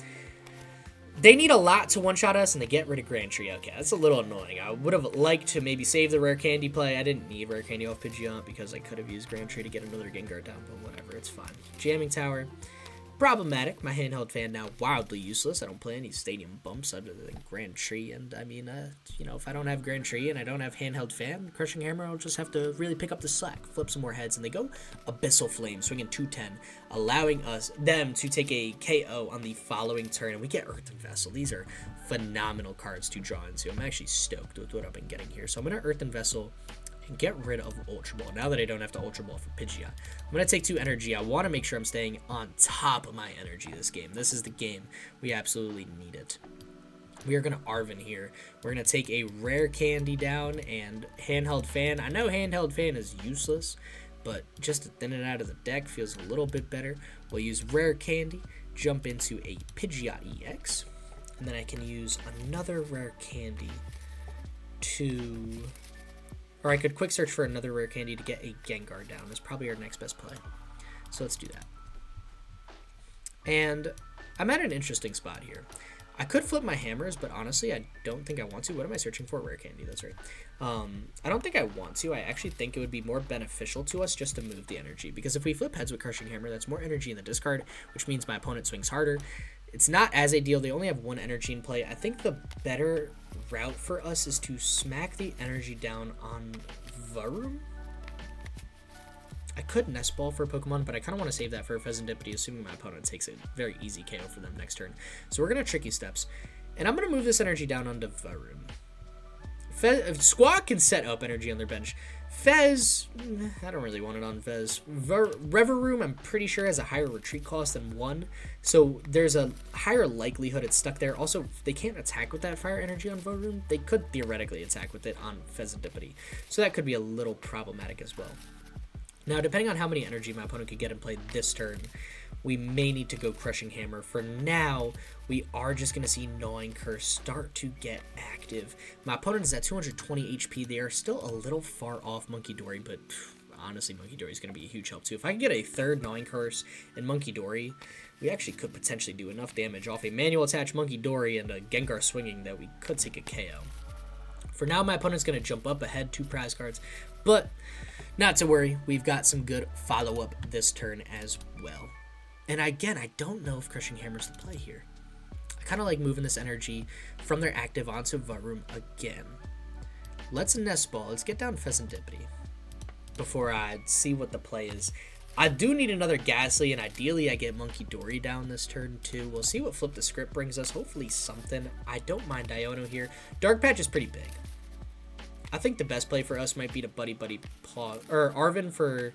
They need a lot to one-shot us, and they get rid of Grand Tree. Okay, that's a little annoying. I would have liked to maybe save the Rare Candy play. I didn't need Rare Candy off Pidgeot because I could have used Grand Tree to get another Gengar down, but whatever, it's fine. Jamming Tower. Problematic. My Handheld Fan now wildly useless. I don't play any stadium bumps other than Grand Tree, and I mean, if I don't have Grand Tree and I don't have Handheld Fan, Crushing Hammer, I'll just have to really pick up the slack, flip some more heads, and they go Abyssal Flame, swinging 210, allowing them to take a KO on the following turn, and we get Earthen Vessel. These are phenomenal cards to draw into. I'm actually stoked with what I've been getting here. So I'm going to Earthen Vessel and get rid of Ultra Ball. Now that I don't have to Ultra Ball for Pidgeot, I'm going to take 2 energy. I want to make sure I'm staying on top of my energy this game. This is the game. We absolutely need it. We are going to Arven here. We're going to take a Rare Candy down and Handheld Fan. I know Handheld Fan is useless, but just to thin it out of the deck feels a little bit better. We'll use Rare Candy, jump into a Pidgeot EX, and then I can use another Rare Candy to... Or I could quick search for another Rare Candy to get a Gengar down. That's probably our next best play. So let's do that. And I'm at an interesting spot here. I could flip my hammers, but honestly, I don't think I want to. What am I searching for? Rare Candy, that's right. I don't think I want to. I actually think it would be more beneficial to us just to move the energy. Because if we flip heads with Crushing Hammer, that's more energy in the discard, which means my opponent swings harder. It's not as ideal. They only have 1 energy in play. I think the better route for us is to smack the energy down on Varoom. I could Nest Ball for a Pokemon, but I kind of want to save that for a Fezandipiti, assuming my opponent takes a very easy KO for them next turn. So we're going to Tricky Steps, and I'm going to move this energy down onto Varoom. Squawk can set up energy on their bench. Fez, I don't really want it on Fez. Reveroom, I'm pretty sure, has a higher retreat cost than 1. So there's a higher likelihood it's stuck there. Also, they can't attack with that fire energy on Reveroom. They could theoretically attack with it on Fezandipiti. So that could be a little problematic as well. Now, depending on how many energy my opponent could get in play this turn, we may need to go Crushing Hammer. For now, we are just going to see Gnawing Curse start to get active. My opponent is at 220 HP. They are still a little far off Munkidori, but honestly, Munkidori is going to be a huge help too. If I can get a third Gnawing Curse in Munkidori, we actually could potentially do enough damage off a manual attached Munkidori and a Gengar swinging that we could take a KO. For now, my opponent's going to jump up ahead 2 prize cards, but not to worry. We've got some good follow-up this turn as well. And again, I don't know if Crushing Hammer's the play here. I kind of like moving this energy from their active onto Varoom again. Let's Nest Ball. Let's get down Fezandipiti before I see what the play is. I do need another Gastly, and ideally I get Munkidori down this turn too. We'll see what Flip the Script brings us. Hopefully something. I don't mind Iono here. Dark Patch is pretty big. I think the best play for us might be to Buddy-Buddy Poffin, or Arven for,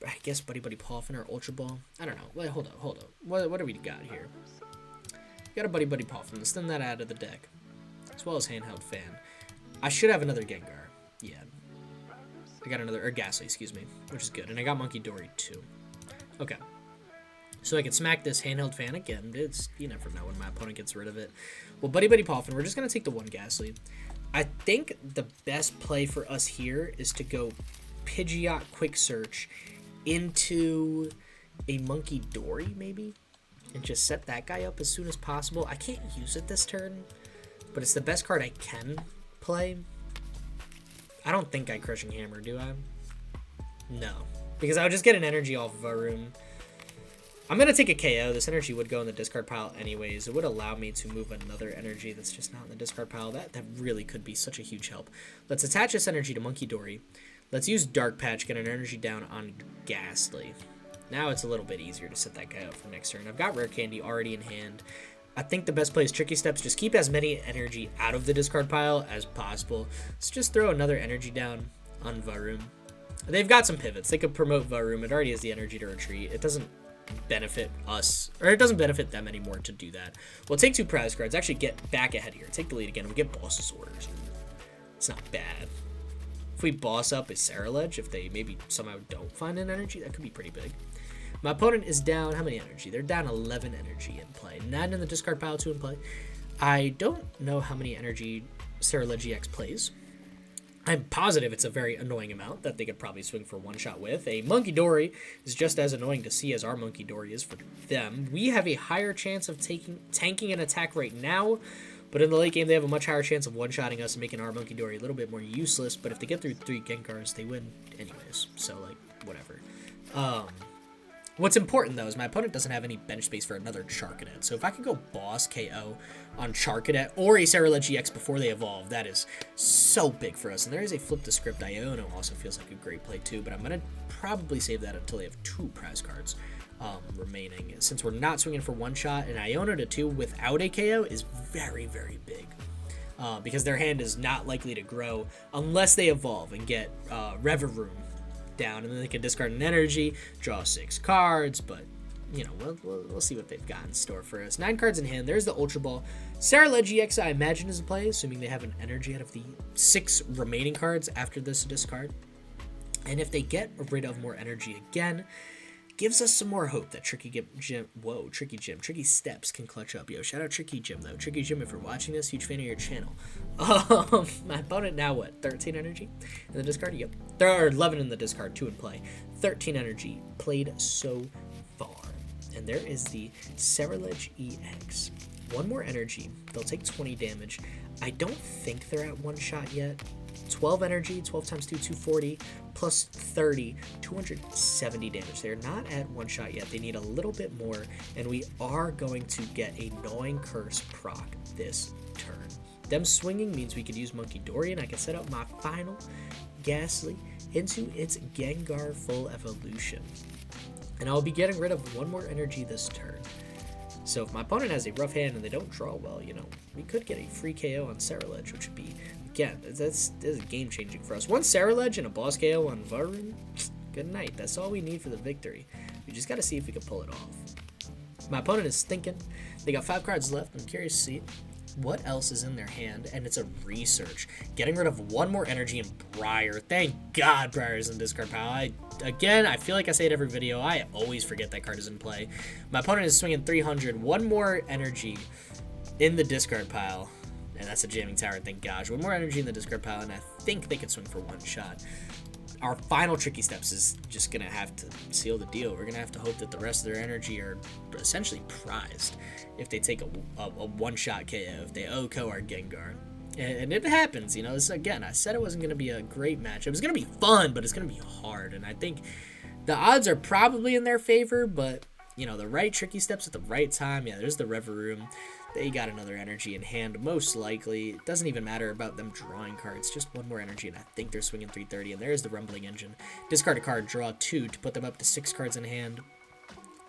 I guess, Buddy-Buddy Poffin or Ultra Ball. I don't know. Wait, hold up. What do we got here? We got a Buddy-Buddy Poffin. Let's send that out of the deck, as well as Handheld Fan. I should have another Gengar. Yeah. I got another, or Gastly, excuse me, which is good. And I got Munkidori too. Okay. So I can smack this Handheld Fan again. You never know when my opponent gets rid of it. Well, Buddy-Buddy Poffin, we're just going to take the 1 Gastly. I think the best play for us here is to go Pidgeot Quick Search into a Munkidori, maybe, and just set that guy up as soon as possible. I can't use it this turn, but it's the best card I can play. I don't think I Crushing Hammer, do I? No, because I would just get an energy off of Varoom. I'm going to take a KO. This energy would go in the discard pile anyways. It would allow me to move another energy that's just not in the discard pile. That really could be such a huge help. Let's attach this energy to Munkidori. Let's use Dark Patch, get an energy down on Gastly. Now it's a little bit easier to set that guy up for next turn. I've got Rare Candy already in hand. I think the best play is Tricky Steps. Just keep as many energy out of the discard pile as possible. Let's just throw another energy down on Varoom. They've got some pivots. They could promote Varoom. It already has the energy to retreat. It doesn't benefit us, or it doesn't benefit them anymore to do that. We'll take 2 prize cards, actually get back ahead here, take the lead again, and we get Boss's Orders. It's not bad. If we boss up a Ceruledge, if they maybe somehow don't find an energy, that could be pretty big. My opponent is down, how many energy? They're down 11 energy in play, 9 in the discard pile, 2 in play. I don't know how many energy Ceruledge EX plays. I'm positive it's a very annoying amount that they could probably swing for 1-shot with. A Munkidori is just as annoying to see as our Munkidori is for them. We have a higher chance of tanking an attack right now, but in the late game they have a much higher chance of 1-shotting us and making our Munkidori a little bit more useless. But if they get through 3 Gengars, they win anyways. So, like, whatever. What's important, though, is my opponent doesn't have any bench space for another Charcadet. So if I could go Boss KO on Charcadet or a Ceruledge EX before they evolve, that is so big for us. And there is a Flip the Script. Iono also feels like a great play, too. But I'm going to probably save that until they have 2 prize cards remaining. Since we're not swinging for 1-shot, and Iono to 2 without a KO is very, very big. Because their hand is not likely to grow unless they evolve and get Reveroom down, and then they can discard an energy, draw 6 cards, but you know, we'll see what they've got in store for us. 9 cards in hand. There's the Ultra Ball. Ceruledge EX, I imagine, is a play, assuming they have an energy out of the 6 remaining cards after this discard. And if they get rid of more energy again, gives us some more hope that Tricky Steps can clutch up. Yo, shout out Tricky Jim, though. Tricky Jim, if you're watching this, huge fan of your channel. My opponent now, what, 13 energy in the discard? Yep. There are 11 in the discard, 2 in play. 13 energy played so far. And there is the Ceruledge EX. 1 more energy. They'll take 20 damage. I don't think they're at 1-shot yet. 12 energy, 12 times 2, 240, plus 30, 270 damage. They're not at 1-shot yet. They need a little bit more, and we are going to get a Gnawing Curse proc this turn. Them swinging means we could use Munkidori, and I can set up my final Gastly into its Gengar full evolution. And I'll be getting rid of 1 more energy this turn. So if my opponent has a rough hand and they don't draw well, you know, we could get a free KO on Ceruledge, which would be, again, that's game-changing for us. One Ceruledge and a boss KO on Varum, good night. That's all we need for the victory. We just got to see if we can pull it off. My opponent is thinking. They got 5 cards left. I'm curious to see what else is in their hand, and it's a research. Getting rid of one more energy in Briar. Thank God Briar's in discard pile. Again, I feel like I say it every video. I always forget that card is in play. My opponent is swinging 300. One more energy in the discard pile, and that's a jamming tower, thank gosh. One more energy in the discard pile, and I think they could swing for one shot. Our final tricky steps is just going to have to seal the deal. We're going to have to hope that the rest of their energy are essentially prized if they take a one-shot KO, if they OHKO our Gengar. And it happens, you know. This, again, I said it wasn't going to be a great match. It was going to be fun, but it's going to be hard. And I think the odds are probably in their favor, but, you know, the right tricky steps at the right time. Yeah, there's the Reverum. They got another energy in hand, most likely. It doesn't even matter about them drawing cards, just one more energy, and I think they're swinging 330, and there's the Rumbling Engine. Discard a card, draw 2 to put them up to 6 cards in hand,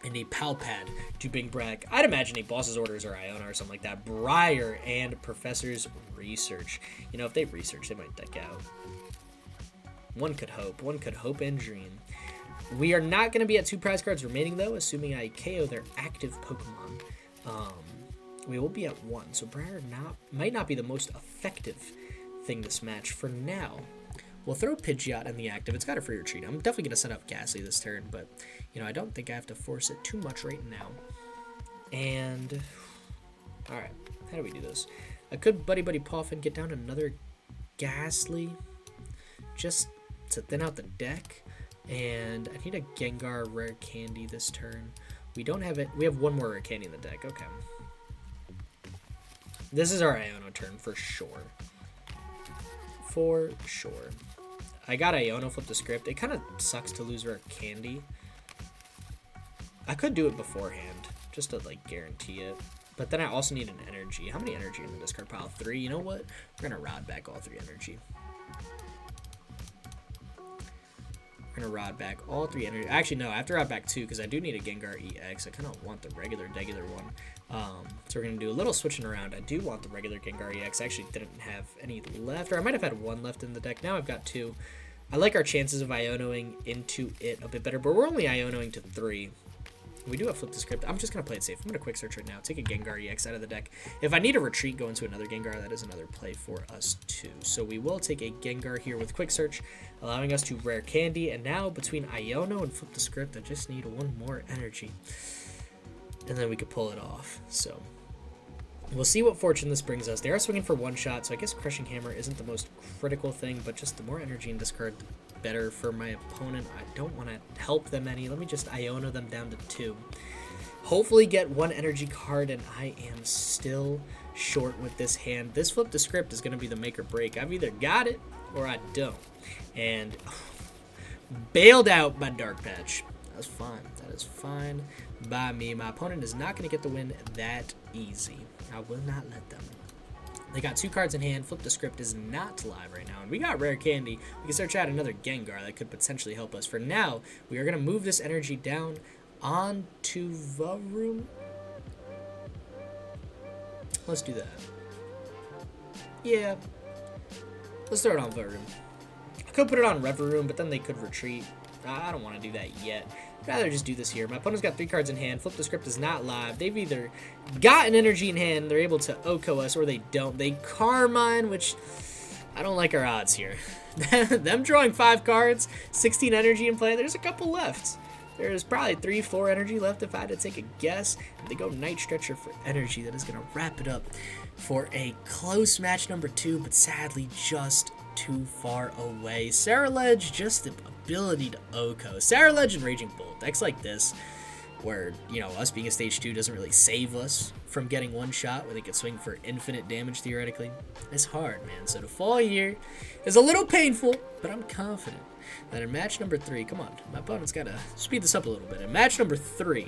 and a Pal Pad to bring back, I'd imagine, a Boss's Orders or Iono or something like that. Briar and Professor's Research. You know, if they research, they might deck out. One could hope and dream. We are not going to be at 2 prize cards remaining, though, assuming I KO their active Pokemon. We will be at 1, so Briar might not be the most effective thing this match for now. We'll throw Pidgeot in the active. It's got a free retreat. I'm definitely going to set up Gastly this turn, but, you know, I don't think I have to force it too much right now. And, alright, how do we do this? I could Buddy-Buddy Poffin, get down another Gastly, just to thin out the deck. And I need a Gengar Rare Candy this turn. We don't have it. We have one more Rare Candy in the deck. Okay. This is our Iono turn for sure. For sure. I got Iono, flip the script. It kind of sucks to lose Rare Candy. I could do it beforehand, just to, like, guarantee it. But then I also need an energy. How many energy in the discard pile? 3. You know what? We're going to rod back all 3 energy. We're going to rod back all 3 energy. Actually, no, I have to rod back 2 because I do need a Gengar EX. I kind of want the regular one. So we're going to do a little switching around. I do want the regular Gengar EX. I actually didn't have any left, or I might have had 1 left in the deck. Now I've got 2. I like our chances of Ionoing into it a bit better, but we're only Ionoing to 3. We do have flip the script. I'm just going to play it safe. I'm going to quick search right now. Take a Gengar EX out of the deck. If I need a retreat, go into another Gengar. That is another play for us too. So we will take a Gengar here with quick search, allowing us to Rare Candy. And now between Iono and flip the script, I just need 1 more energy. And then we could pull it off. So we'll see what fortune this brings us. They are swinging for 1 shot, so I guess Crushing Hammer isn't the most critical thing, but just the more energy in discard, the better for my opponent. I don't want to help them any. Let me just Iono them down to 2. Hopefully get 1 energy card, and I am still short with this hand. This flip the script is going to be the make or break. I've either got it or I don't. And bailed out by Dark Patch. That's fine. That is fine by me. My opponent is not going to get the win that easy. I will not let them. They got 2 cards in hand. Flip the script is not live right now. And we got Rare Candy. We can search out another Gengar that could potentially help us. For now, we are going to move this energy down onto Varum. Let's do that. Yeah. Let's throw it on Varum. I could put it on Reverum, but then they could retreat. I don't want to do that yet. I'd rather just do this here. My opponent's got 3 cards in hand. Flip the script is not live. They've either got an energy in hand, they're able to OHKO us, or they don't. They Carmine, which I don't like our odds here. Them drawing 5 cards, 16 energy in play. There's a couple left. There's probably 3, 4 energy left if I had to take a guess. And they go Night Stretcher for energy. That is going to wrap it up for a close match number 2, but sadly just too far away. Ceruledge, just the ability to OHKO. Ceruledge and Raging Bull. Decks like this, where, you know, us being a stage 2 doesn't really save us from getting 1 shot, where they could swing for infinite damage theoretically. It's hard, man. So to fall here is a little painful, but I'm confident that in match number 3, come on, my opponent's got to speed this up a little bit. In match number 3,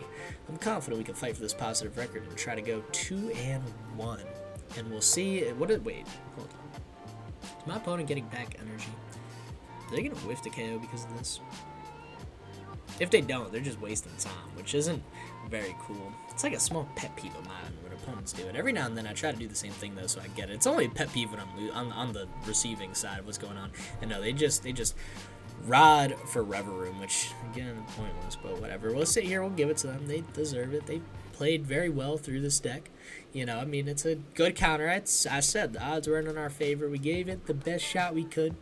I'm confident we can fight for this positive record and try to go 2-1. And we'll see. Wait, hold on. Is my opponent getting back energy? Are they going to whiff the KO because of this? If they don't, they're just wasting time, which isn't very cool. It's like a small pet peeve of mine when opponents do it. Every now and then I try to do the same thing though, so I get it. It's only a pet peeve when I'm on the receiving side of what's going on. And no, they just rod for Reverum, which again pointless, but whatever. We'll sit here, we'll give it to them. They deserve it. They played very well through this deck. You know, I mean, it's a good counter. I said the odds weren't in our favor. We gave it the best shot we could,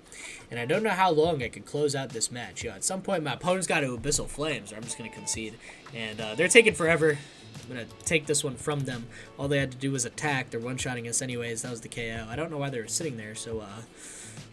and I don't know how long I could close out this match. You know, at some point my opponent's got to Abyssal Flames, or I'm just gonna concede, and they're taking forever. I'm gonna take this one from them. All they had to do was attack. They're one-shotting us anyways. That was the KO. I don't know why they were sitting there. So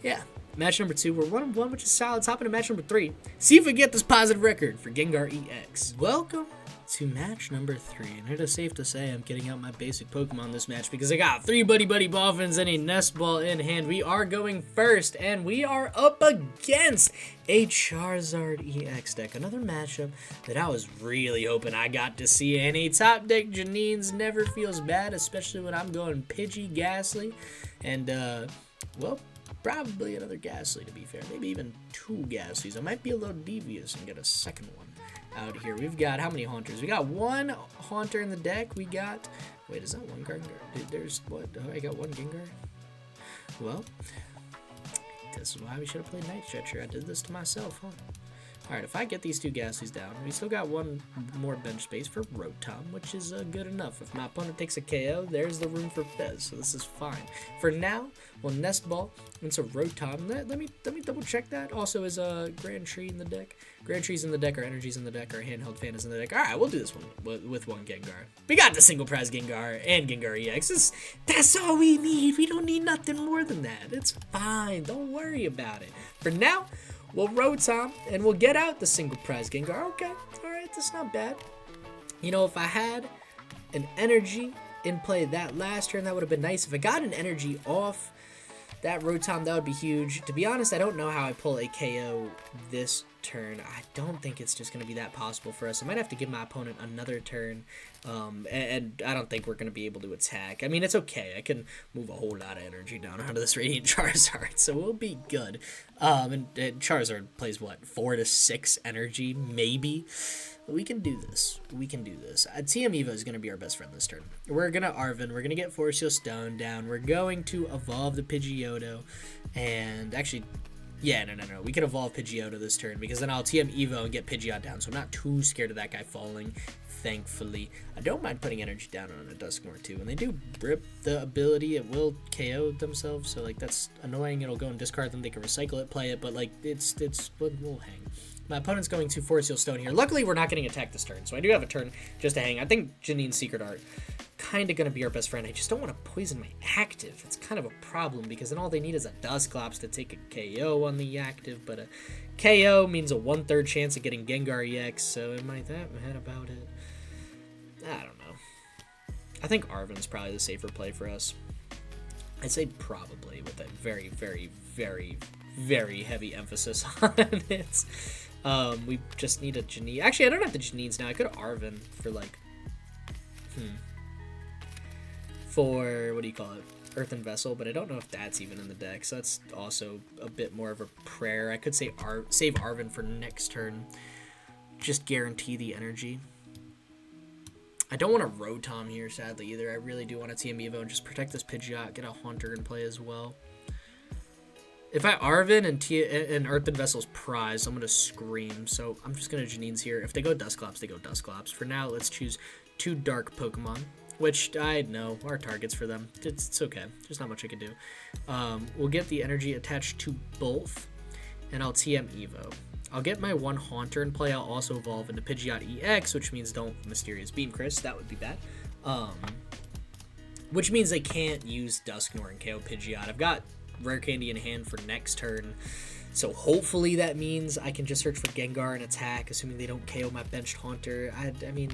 yeah. Match number 2, we're 1-1, which is solid. Let's hop into match number 3. See if we get this positive record for Gengar EX. Welcome to match number 3, and it is safe to say I'm getting out my basic Pokemon this match because I got 3 Buddy-Buddy Poffins and a Nest Ball in hand. We are going first, and we are up against a Charizard EX deck. Another matchup that I was really hoping I got to see. And a top deck Janine's never feels bad, especially when I'm going Pidgey, Gastly, and well, probably another Gastly, to be fair. Maybe even 2 Gastlys. I might be a little devious and get a second one out here. We've got, how many Haunters? We got 1 Haunter in the deck. We got, wait, is that 1 Gengar? There's, what? Oh, I got 1 Gengar? Well, this is why we should have played Night Stretcher. I did this to myself, huh? Alright, if I get these 2 Gastlys down, we still got 1 more bench space for Rotom, which is good enough. If my opponent takes a KO, there's the room for Fez, so this is fine. For now, we'll Nest Ball into Rotom. Let me double check that. Also, is Grand Tree in the deck? Grand Tree's in the deck, our Energy's in the deck, our Handheld Fan is in the deck. Alright, we'll do this one with 1 Gengar. We got the single prize Gengar and Gengar EX. That's all we need. We don't need nothing more than that. It's fine. Don't worry about it. For now, we'll Rotom, and we'll get out the single prize Gengar. Okay, alright, that's not bad. You know, if I had an energy in play that last turn, that would have been nice. If I got an energy off that Rotom, that would be huge. To be honest, I don't know how I pull a KO this turn. I don't think it's just going to be that possible for us. I might have to give my opponent another turn, and I don't think we're going to be able to attack. I mean, it's okay. I can move a whole lot of energy down onto this Radiant Charizard, so we'll be good. And Charizard plays, what, 4 to 6 energy, maybe? We can do this. We can do this. TM Evo is going to be our best friend this turn. We're going to Arven. We're going to get Force Seal Stone down. We're going to evolve the Pidgeotto. And actually, yeah, no. We can evolve Pidgeotto this turn because then I'll TM Evo and get Pidgeot down. So I'm not too scared of that guy falling, thankfully. I don't mind putting energy down on a Dusknoir too. When they do rip the ability, it will KO themselves. So, like, that's annoying. It'll go and discard them. They can recycle it, play it. But, like, we'll hang. My opponent's going to Force Seal Stone here. Luckily, we're not getting attacked this turn, so I do have a turn just to hang. I think Janine's Secret Art kind of going to be our best friend. I just don't want to poison my active. It's kind of a problem because then all they need is a Dusclops to take a KO on the active, but a KO means a 1/3 chance of getting Gengar EX, so am I that mad about it? I don't know. I think Arven's probably the safer play for us. I'd say probably with a very, very, very, very heavy emphasis on it. We just need a Janine. Actually, I don't have the Janines now. I could have Arven for, like, for, what do you call it? Earthen Vessel, but I don't know if that's even in the deck, so that's also a bit more of a prayer. I could say save Arven for next turn. Just guarantee the energy. I don't want a Rotom here, sadly, either. I really do want a TM Evo and just protect this Pidgeot, get a Haunter in play as well. If I Arven and Earthen Vessel's prize, I'm going to scream. So I'm just going to Janine's here. If they go Dusclops, they go Dusclops. For now, let's choose 2 Dark Pokemon, which I know are targets for them. It's okay. There's not much I can do. We'll get the energy attached to both, and I'll TM Evo. I'll get my 1 Haunter in play. I'll also evolve into Pidgeot EX, which means don't Mysterious Beam, Chris. That would be bad. Which means they can't use Dusknoir and KO Pidgeot. I've got Rare Candy in hand for next turn, so hopefully that means I can just search for Gengar and attack, assuming they don't KO my benched Haunter. I mean,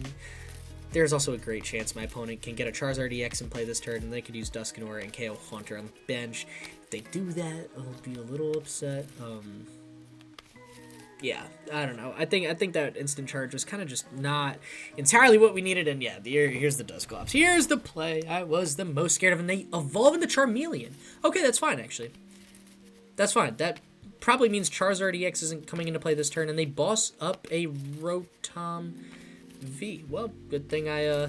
there's also a great chance my opponent can get a Charizard EX and play this turn, and they could use Dusknoir and KO Haunter on the bench. If they do that, I'll be a little upset. Yeah, I don't know. I think that instant charge was kind of just not entirely what we needed, and yeah, here's the Dusclops. Here's the play I was the most scared of, and they evolve into Charmeleon. Okay, that's fine, actually. That's fine. That probably means Charizard EX isn't coming into play this turn, and they boss up a Rotom V. Well, good thing I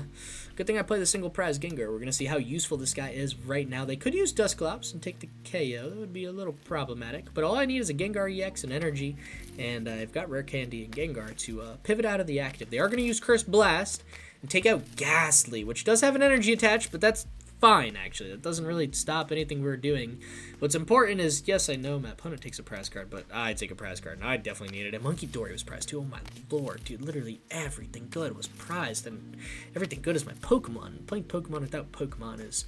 play the single prize Gengar. We're gonna see how useful this guy is right now. They could use Dusclops and take the KO. That would be a little problematic, but all I need is a Gengar EX and energy, and I've got Rare Candy and Gengar to pivot out of the active. They are gonna use Curse Blast and take out Gastly, which does have an energy attached, but that's fine, actually. That doesn't really stop anything we're doing. What's important is, yes, I know my opponent takes a prize card, but I take a prize card, and I definitely needed it. Munkidori was prized, too. Oh, my lord, dude. Literally everything good was prized, and everything good is my Pokemon. Playing Pokemon without Pokemon is,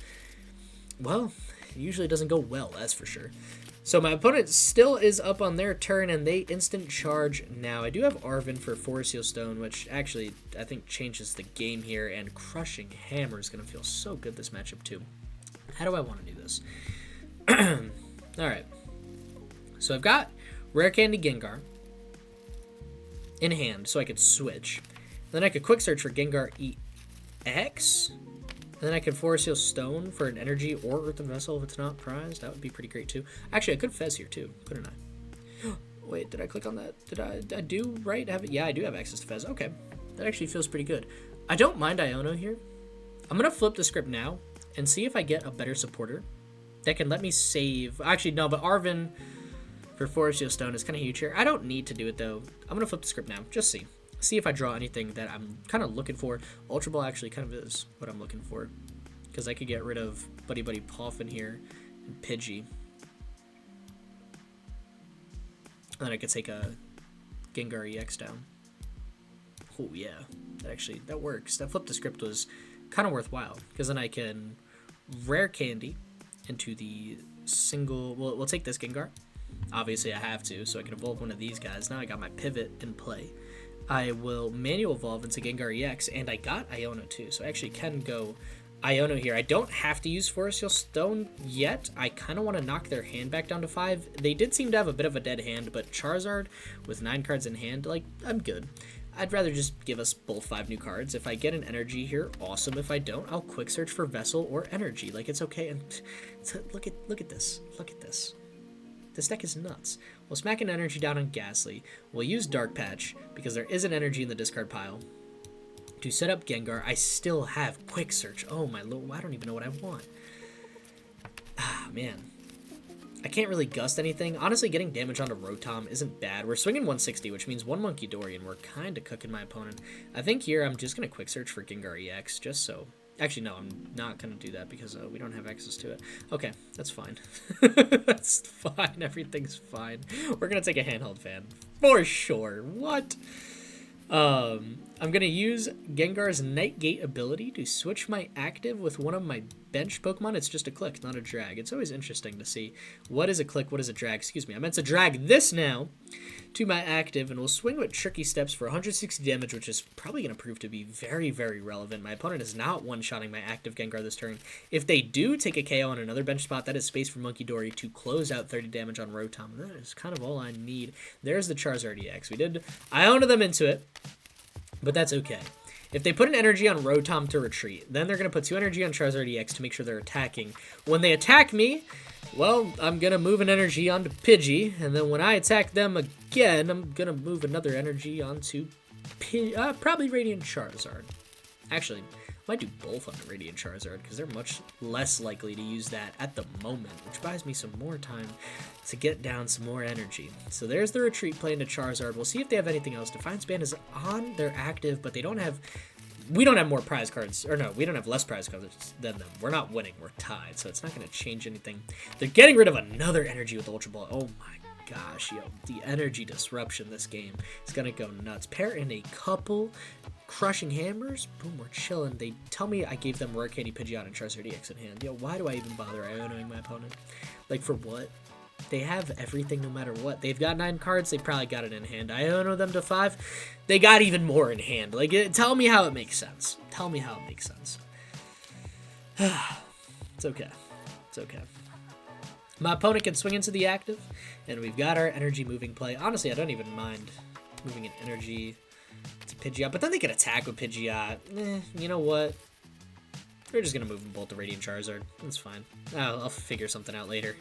well, it usually doesn't go well, that's for sure. So my opponent still is up on their turn, and they instant charge now. I do have Arven for Forest Seal Stone, which actually I think changes the game here, and Crushing Hammer is going to feel so good this matchup too. How do I want to do this? Alright. So I've got Rare Candy Gengar in hand, so I could switch. Then I could Quick Search for Gengar EX. And then I could Forest Seal Stone for an energy or Earthen Vessel if it's not prized. That would be pretty great too. Actually, I could Fez here too, couldn't I? Wait, did I click on that? Did I do right? Yeah, I do have access to Fez. Okay, that actually feels pretty good. I don't mind Iono here. I'm going to flip the script now and see if I get a better supporter that can let me save. Actually, no, but Arven for Forest Seal Stone is kind of huge here. I don't need to do it though. I'm going to flip the script now, just see. See if I draw anything that I'm kind of looking for. Ultra Ball actually kind of is what I'm looking for, because I could get rid of Buddy-Buddy Poffin here and Pidgey. And then I could take a Gengar EX down. Oh yeah, that works. That flip the script was kind of worthwhile, because then I can Rare Candy into the single. Well, we'll take this Gengar. Obviously I have to, so I can evolve one of these guys. Now I got my pivot in play. I will manual evolve into Gengar EX, and I got Iono too, so I actually can go Iono here. I don't have to use Forest Seal Stone yet. I kind of want to knock their hand back down to 5. They did seem to have a bit of a dead hand, but Charizard with 9 cards in hand, like, I'm good. I'd rather just give us both 5 new cards. If I get an energy here, awesome. If I don't, I'll quick search for Vessel or energy. Like, it's okay. And look at this. Look at this. This deck is nuts. We'll smack an energy down on Gastly. We'll use Dark Patch, because there is an energy in the discard pile. To set up Gengar, I still have Quick Search. Oh my lord, I don't even know what I want. Ah, man. I can't really gust anything. Honestly, getting damage onto Rotom isn't bad. We're swinging 160, which means 1 Munkidori, and we're kind of cooking my opponent. I think here I'm just going to Quick Search for Gengar EX, just so. Actually, no, I'm not going to do that because we don't have access to it. Okay, that's fine. That's fine. Everything's fine. We're going to take a Handheld Fan. For sure. What? I'm going to use Gengar's Night Gate ability to switch my active with one of my bench Pokemon. It's just a click, not a drag. It's always interesting to see what is a click, what is a drag. Excuse me. I meant to drag this now to my active, and we'll swing with Tricky Steps for 160 damage, which is probably going to prove to be very, very relevant. My opponent is not one-shotting my active Gengar this turn. If they do take a KO on another bench spot, that is space for Munkidori to close out 30 damage on Rotom. That is kind of all I need. There's the Charizard EX. We did Iono them into it, but that's okay. If they put an energy on Rotom to retreat, then they're going to put 2 energy on Charizard EX to make sure they're attacking. When they attack me, well, I'm going to move an energy onto Pidgey, and then when I attack them again, I'm going to move another energy onto probably Radiant Charizard. Actually, I might do both on Radiant Charizard, because they're much less likely to use that at the moment, which buys me some more time to get down some more energy. So there's the retreat play into Charizard. We'll see if they have anything else. Defiance Band is on their active, but they don't have... We don't have more prize cards, or no, we don't have less prize cards than them. We're not winning, we're tied, so it's not going to change anything. They're getting rid of another energy with Ultra Ball. Oh my gosh, yo, the energy disruption this game is going to go nuts. Pair in a couple Crushing Hammers, boom, we're chilling. They tell me I gave them Rare Candy Pidgeot and Charizard EX in hand. Yo, why do I even bother Ionoing my opponent? Like, for what? They have everything no matter what. They've got 9 cards. They probably got it in hand. I Iono them to 5. They got even more in hand. Like, tell me how it makes sense. Tell me how it makes sense. It's okay. It's okay. My opponent can swing into the active, and we've got our energy moving play. Honestly, I don't even mind moving an energy to Pidgeot, but then they can attack with Pidgeot. You know what? We're just going to move them both to Radiant Charizard. That's fine. I'll figure something out later.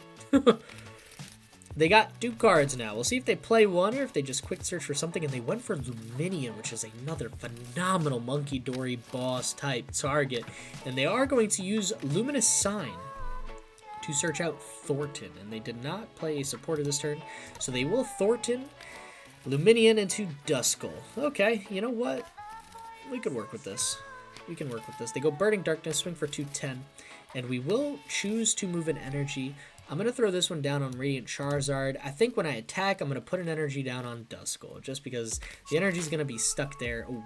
They got 2 cards now. We'll see if they play one or if they just quick search for something, and they went for Luminion, which is another phenomenal Munkidori boss type target. And they are going to use Luminous Sign to search out Thornton, and they did not play a supporter this turn, so they will Thornton, Luminion into Duskull. Okay, you know what? We could work with this. We can work with this. They go Burning Darkness, swing for 210, and we will choose to move an energy. I'm going to throw this one down on Radiant Charizard. I think when I attack, I'm going to put an energy down on Duskull, just because the energy is going to be stuck there. Ooh.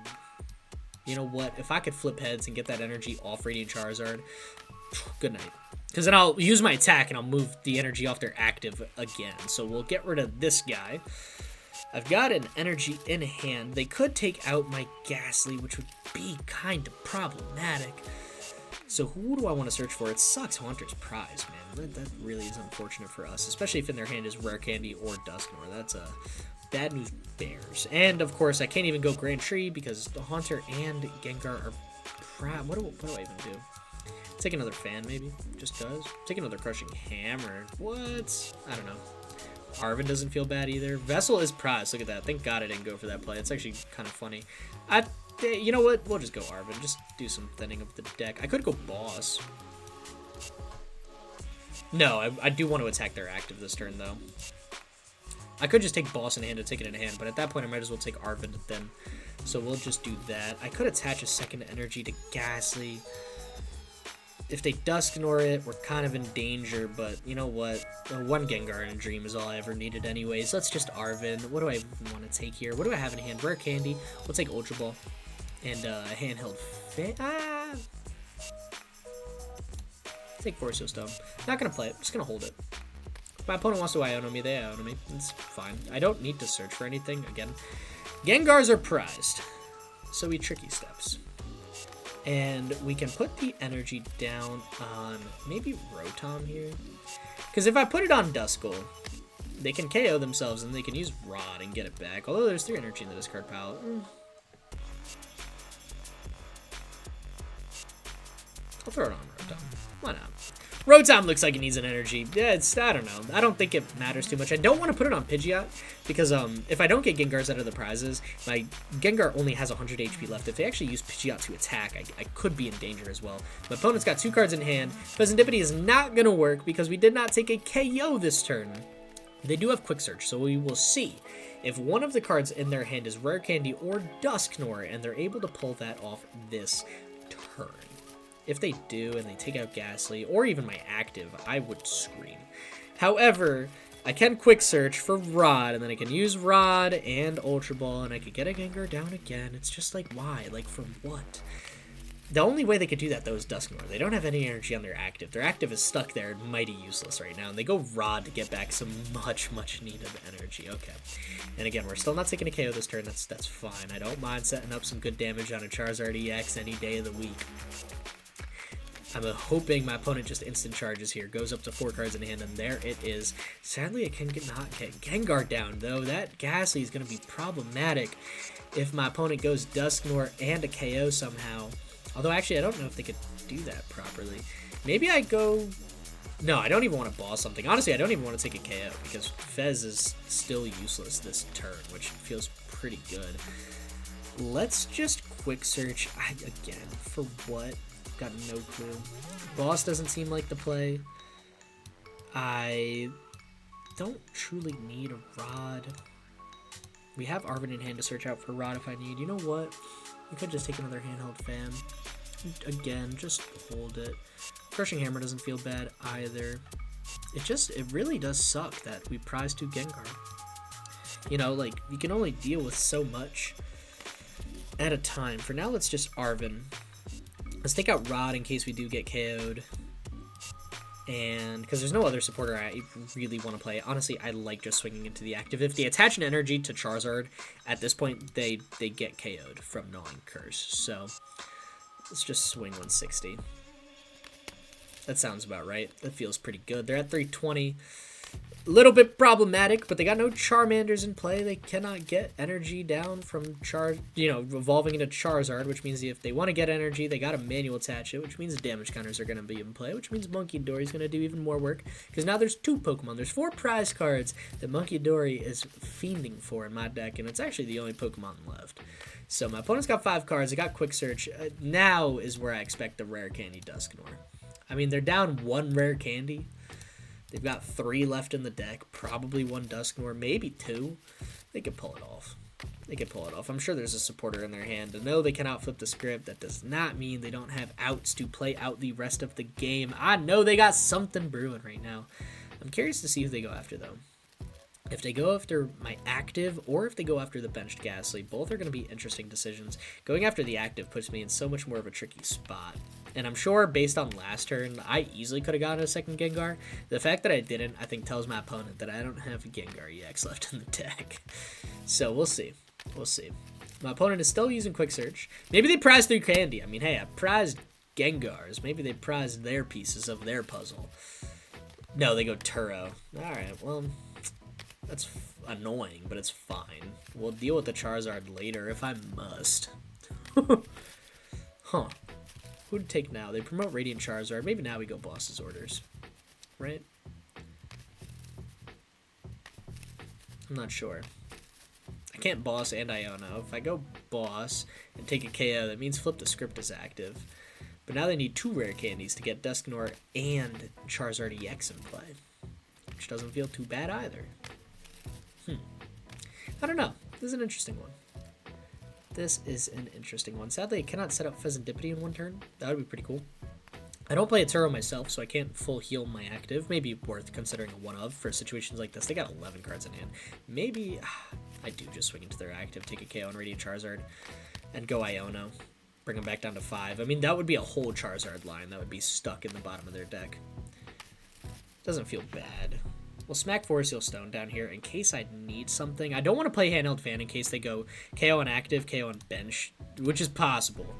You know what? If I could flip heads and get that energy off Radiant Charizard, good night. Because then I'll use my attack and I'll move the energy off their active again. So we'll get rid of this guy. I've got an energy in hand. They could take out my Gastly, which would be kind of problematic. So who do I want to search for? It sucks Haunter's Prize, man. That really is unfortunate for us, especially if in their hand is Rare Candy or Dusknoir. That's a bad news bears. And, of course, I can't even go Grand Tree because the Haunter and Gengar are proud. What do I even do? Take another fan, maybe? Just does. Take another Crushing Hammer. What? I don't know. Arven doesn't feel bad either. Vessel is prized. Look at that. Thank God I didn't go for that play. It's actually kind of funny. You know what? We'll just go Arven. Just do some thinning of the deck. I could go Boss. No, I do want to attack their active this turn, though. I could just take Boss in hand and take it in hand, but at that point I might as well take Arven then. So we'll just do that. I could attach a second energy to Gastly. If they Dusknoir it, we're kind of in danger, but you know what? One Gengar in a Dream is all I ever needed anyways. Let's just Arven. What do I want to take here? What do I have in hand? Rare Candy. We'll take Ultra Ball. And Handheld Fan. Take Force Stone. Not going to play it. Just going to hold it. If my opponent wants to Iono me, they Iono me. It's fine. I don't need to search for anything. Again, Gengars are prized. So we Tricky Steps. And we can put the energy down on maybe Rotom here. Because if I put it on Duskull, they can KO themselves and they can use Rod and get it back. Although there's 3 energy in the discard pile. I'll throw it on Rotom. Why not? Rotom looks like it needs an energy. Yeah, I don't know. I don't think it matters too much. I don't want to put it on Pidgeot because if I don't get Gengars out of the prizes, my Gengar only has 100 HP left. If they actually use Pidgeot to attack, I could be in danger as well. My opponent's got 2 cards in hand. Fezandipiti is not going to work because we did not take a KO this turn. They do have Quick Search, so we will see if one of the cards in their hand is Rare Candy or Dusknoir, and they're able to pull that off this turn. If they do, and they take out Gastly, or even my active, I would scream. However, I can Quick Search for Rod, and then I can use Rod and Ultra Ball, and I could get a Gengar down again. It's just like, why? Like, for what? The only way they could do that, though, is Dusknoir. They don't have any energy on their active. Their active is stuck there, mighty useless right now, and they go Rod to get back some much, much needed energy. Okay. And again, we're still not taking a KO this turn. That's fine. I don't mind setting up some good damage on a Charizard EX any day of the week. I'm hoping my opponent just instant charges here, goes up to 4 cards in hand, and there it is. Sadly, I not get Gengar down, though. That Gastly is going to be problematic if my opponent goes Dusknoir and a KO somehow. Although, actually, I don't know if they could do that properly. Maybe I go... No, I don't even want to boss something. Honestly, I don't even want to take a KO, because Fez is still useless this turn, which feels pretty good. Let's just Quick Search. Again, for what? Got no clue. Boss doesn't seem like the play. I don't truly need a Rod. We have Arven in hand to search out for Rod if I need. You know what? We could just take another Handheld Fan. Again, just hold it. Crushing Hammer doesn't feel bad either. It really does suck that we prize 2 Gengar. You know, like, you can only deal with so much at a time. For now, let's just Arven. Let's take out Rod in case we do get KO'd. And because there's no other supporter I really want to play. Honestly, I like just swinging into the active. If they attach an energy to Charizard, at this point, they get KO'd from Gnawing Curse. So let's just swing 160. That sounds about right. That feels pretty good. They're at 320. little bit problematic, but they got no Charmanders in play. They cannot get energy down from evolving into Charizard, which means if they want to get energy, they got to manual attach it, which means damage counters are going to be in play, which means Munkidori is going to do even more work, because now there's 2 Pokemon. There's 4 prize cards that Munkidori is fiending for in my deck, and it's actually the only Pokemon left. So my opponent's got 5 cards. I got Quick Search. Now is where I expect the Rare Candy Dusknoir. I mean, they're down 1 Rare Candy. They've got 3 left in the deck, probably 1 Dusknoir, maybe 2. They could pull it off. They could pull it off. I'm sure there's a supporter in their hand. To know they cannot flip the script, that does not mean they don't have outs to play out the rest of the game. I know they got something brewing right now. I'm curious to see who they go after, though. If they go after my active or if they go after the benched Gastly, both are going to be interesting decisions. Going after the active puts me in so much more of a tricky spot. And I'm sure based on last turn, I easily could have gotten a second Gengar. The fact that I didn't, I think tells my opponent that I don't have a Gengar EX left in the deck. So we'll see. We'll see. My opponent is still using Quick Search. Maybe they prized 3 candy. I mean, hey, I prized Gengars. Maybe they prized their pieces of their puzzle. No, they go Turo. Alright, well, that's annoying, but it's fine. We'll deal with the Charizard later if I must. Huh. Who'd take now? They promote Radiant Charizard. Maybe now we go Boss's Orders. Right? I'm not sure. I can't Boss and Iono. If I go Boss and take a KO, that means Flip the Script is active. But now they need 2 Rare Candies to get Dusknoir and Charizard EX in play. Which doesn't feel too bad either. I don't know. This is an interesting one. This is an interesting one. Sadly, I cannot set up Fezandipiti in 1 turn. That would be pretty cool. I don't play a Turo myself, so I can't full heal my active. Maybe worth considering a 1-of for situations like this. They got 11 cards in hand. Maybe I do just swing into their active, take a KO on Radiant Charizard, and go Iono. Bring them back down to 5. I mean, that would be a whole Charizard line that would be stuck in the bottom of their deck. Doesn't feel bad. We'll smack Forest Seal Stone down here in case I need something. I don't want to play Handheld Fan in case they go KO on active, KO on bench, which is possible.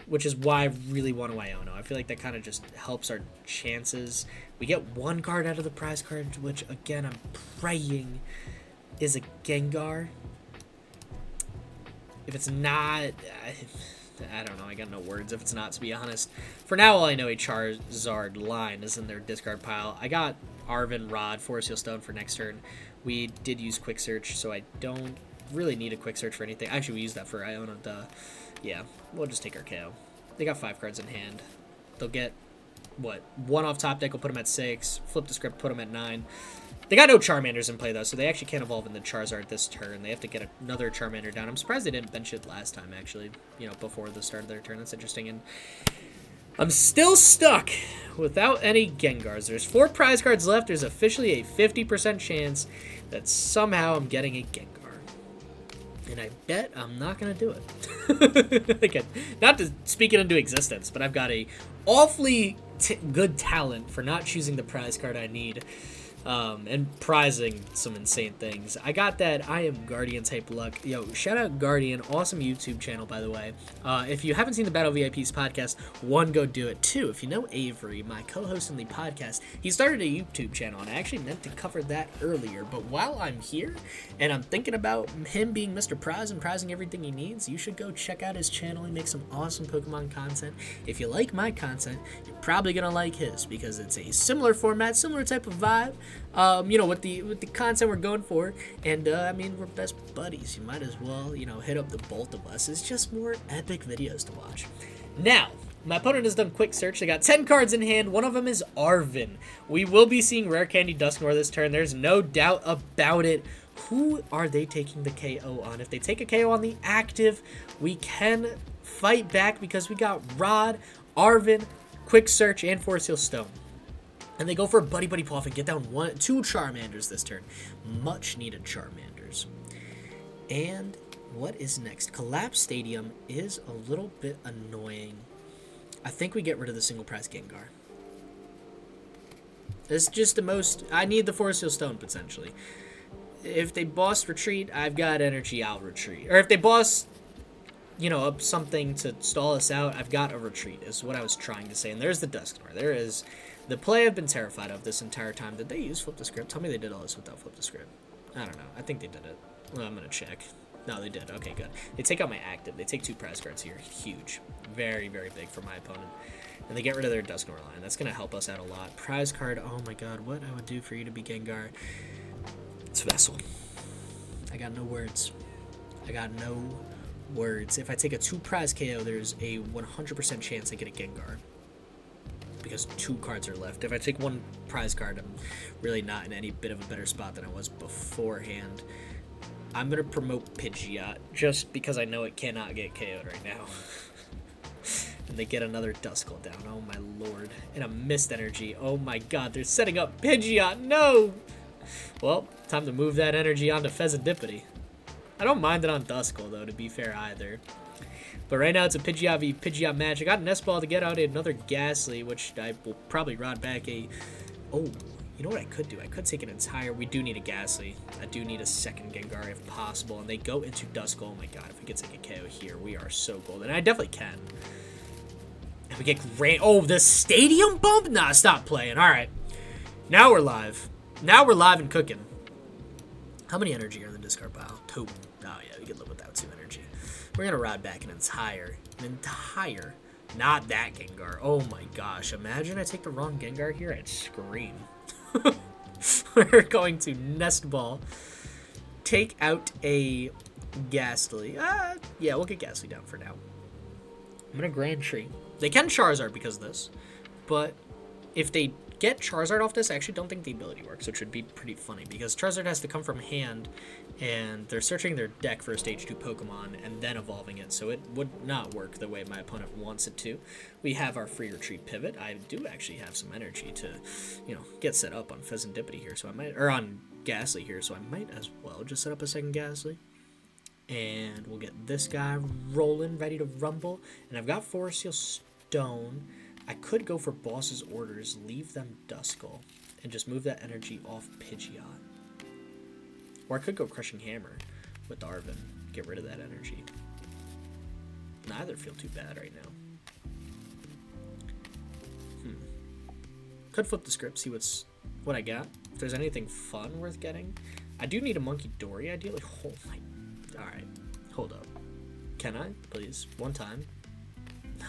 Which is why I really want to Iono. I feel like that kind of just helps our chances. We get 1 card out of the prize card, which, again, I'm praying is a Gengar. If it's not... I don't know, I got no words if it's not, to be honest. For now, all I know a Charizard line is in their discard pile. I got Arven, Rod, Forest Seal Stone for next turn. We did use Quick Search, so I don't really need a Quick Search for anything. Actually, we used that for Iono, yeah, we'll just take our KO. They got 5 cards in hand. They'll get, what, 1 off top deck will put them at 6, flip the script, put them at 9. They got no Charmanders in play, though, so they actually can't evolve into Charizard this turn. They have to get another Charmander down. I'm surprised they didn't bench it last time, actually, before the start of their turn. That's interesting. And I'm still stuck without any Gengars. There's 4 prize cards left. There's officially a 50% chance that somehow I'm getting a Gengar. And I bet I'm not going to do it. Again, not to speak it into existence, but I've got a awfully good talent for not choosing the prize card I need. And prizing some insane things. I got that I am Guardian type luck. Yo, shout out Guardian. Awesome YouTube channel, by the way. If you haven't seen the Battle VIPs podcast, 1, go do it. 2, if you know Avery, my co-host in the podcast, he started a YouTube channel, and I actually meant to cover that earlier. But while I'm here, and I'm thinking about him being Mr. Prize and prizing everything he needs, you should go check out his channel. He makes some awesome Pokemon content. If you like my content, you're probably going to like his, because it's a similar format, similar type of vibe. With the content we're going for, and I mean, we're best buddies. You might as well, hit up the both of us. It's just more epic videos to watch. Now, my opponent has done Quick Search. They got 10 cards in hand. One of them is Arven. We will be seeing Rare Candy Dusknoir this turn. There's no doubt about it. Who are they taking the KO on? If they take a KO on the active, we can fight back because we got Rod, Arven, Quick Search, and Forest Seal Stone. And they go for Buddy-Buddy Poffin, get down 2 Charmanders this turn. Much needed Charmanders. And what is next? Collapse Stadium is a little bit annoying. I think we get rid of the single prize Gengar. It's just the most... I need the Forest Seal Stone, potentially. If they boss retreat, I've got energy, I'll retreat. Or if they boss, up something to stall us out, I've got a retreat, is what I was trying to say. And there's the Dusknoir. There is The play I've been terrified of this entire time. Did they use Flip the Script? Tell me they did all this without Flip the Script. I don't know. I think they did it. Well, I'm going to check. No, they did. Okay, good. They take out my active. They take 2 prize cards here. Huge. Very, very big for my opponent. And they get rid of their Dusknoir line. That's going to help us out a lot. Prize card. Oh my god. What I would do for you to be Gengar. It's Vessel. I got no words. I got no words. If I take a 2 prize KO, there's a 100% chance I get a Gengar. Because 2 cards are left. If I take 1 prize card, I'm really not in any bit of a better spot than I was beforehand. I'm going to promote Pidgeot just because I know it cannot get KO'd right now. And they get another Duskull down. Oh my lord. And a Mist Energy. Oh my god, they're setting up Pidgeot. No! Well, time to move that energy onto Fezandipiti. I don't mind it on Duskull, though, to be fair, either. But right now, it's a Pidgeot v Pidgeot match. I got Nest Ball to get out another Gastly, which I will probably rod back a... Oh, you know what I could do? I could take an entire... We do need a Gastly. I do need a second Gengar if possible. And they go into Duskull. Oh my god, if we could take a KO here, we are so golden. I definitely can. And we get great... Oh, the Stadium Bump? Nah, stop playing. All right. Now we're live. Now we're live and cooking. How many energy are in the discard pile? 2. Oh, yeah, we can live without 2 energy. We're going to rod back an entire, not that Gengar. Oh my gosh, imagine I take the wrong Gengar here, I'd scream. We're going to Nest Ball, take out a Gastly. Yeah, we'll get Gastly down for now. I'm going to Grand Tree. They can Charizard because of this, but if they get Charizard off this, I actually don't think the ability works, which would be pretty funny, because Charizard has to come from hand, and they're searching their deck for a Stage 2 Pokemon, and then evolving it, so it would not work the way my opponent wants it to. We have our Free Retreat Pivot. I do actually have some energy to, you know, get set up on Fezandipiti here, so I might, or on Gastly here, so I might as well just set up a second Gastly. And we'll get this guy rolling, ready to rumble, and I've got Forest Seal Stone. I could go for Boss's Orders, leave them Duskull, and just move that energy off Pidgeot. Or I could go Crushing Hammer with Arven, get rid of that energy. Neither feel too bad right now. Could flip the script, see what I got. If there's anything fun worth getting. I do need a Munkidori, ideally. Oh my... Alright, hold up. Can I, please? One time? No.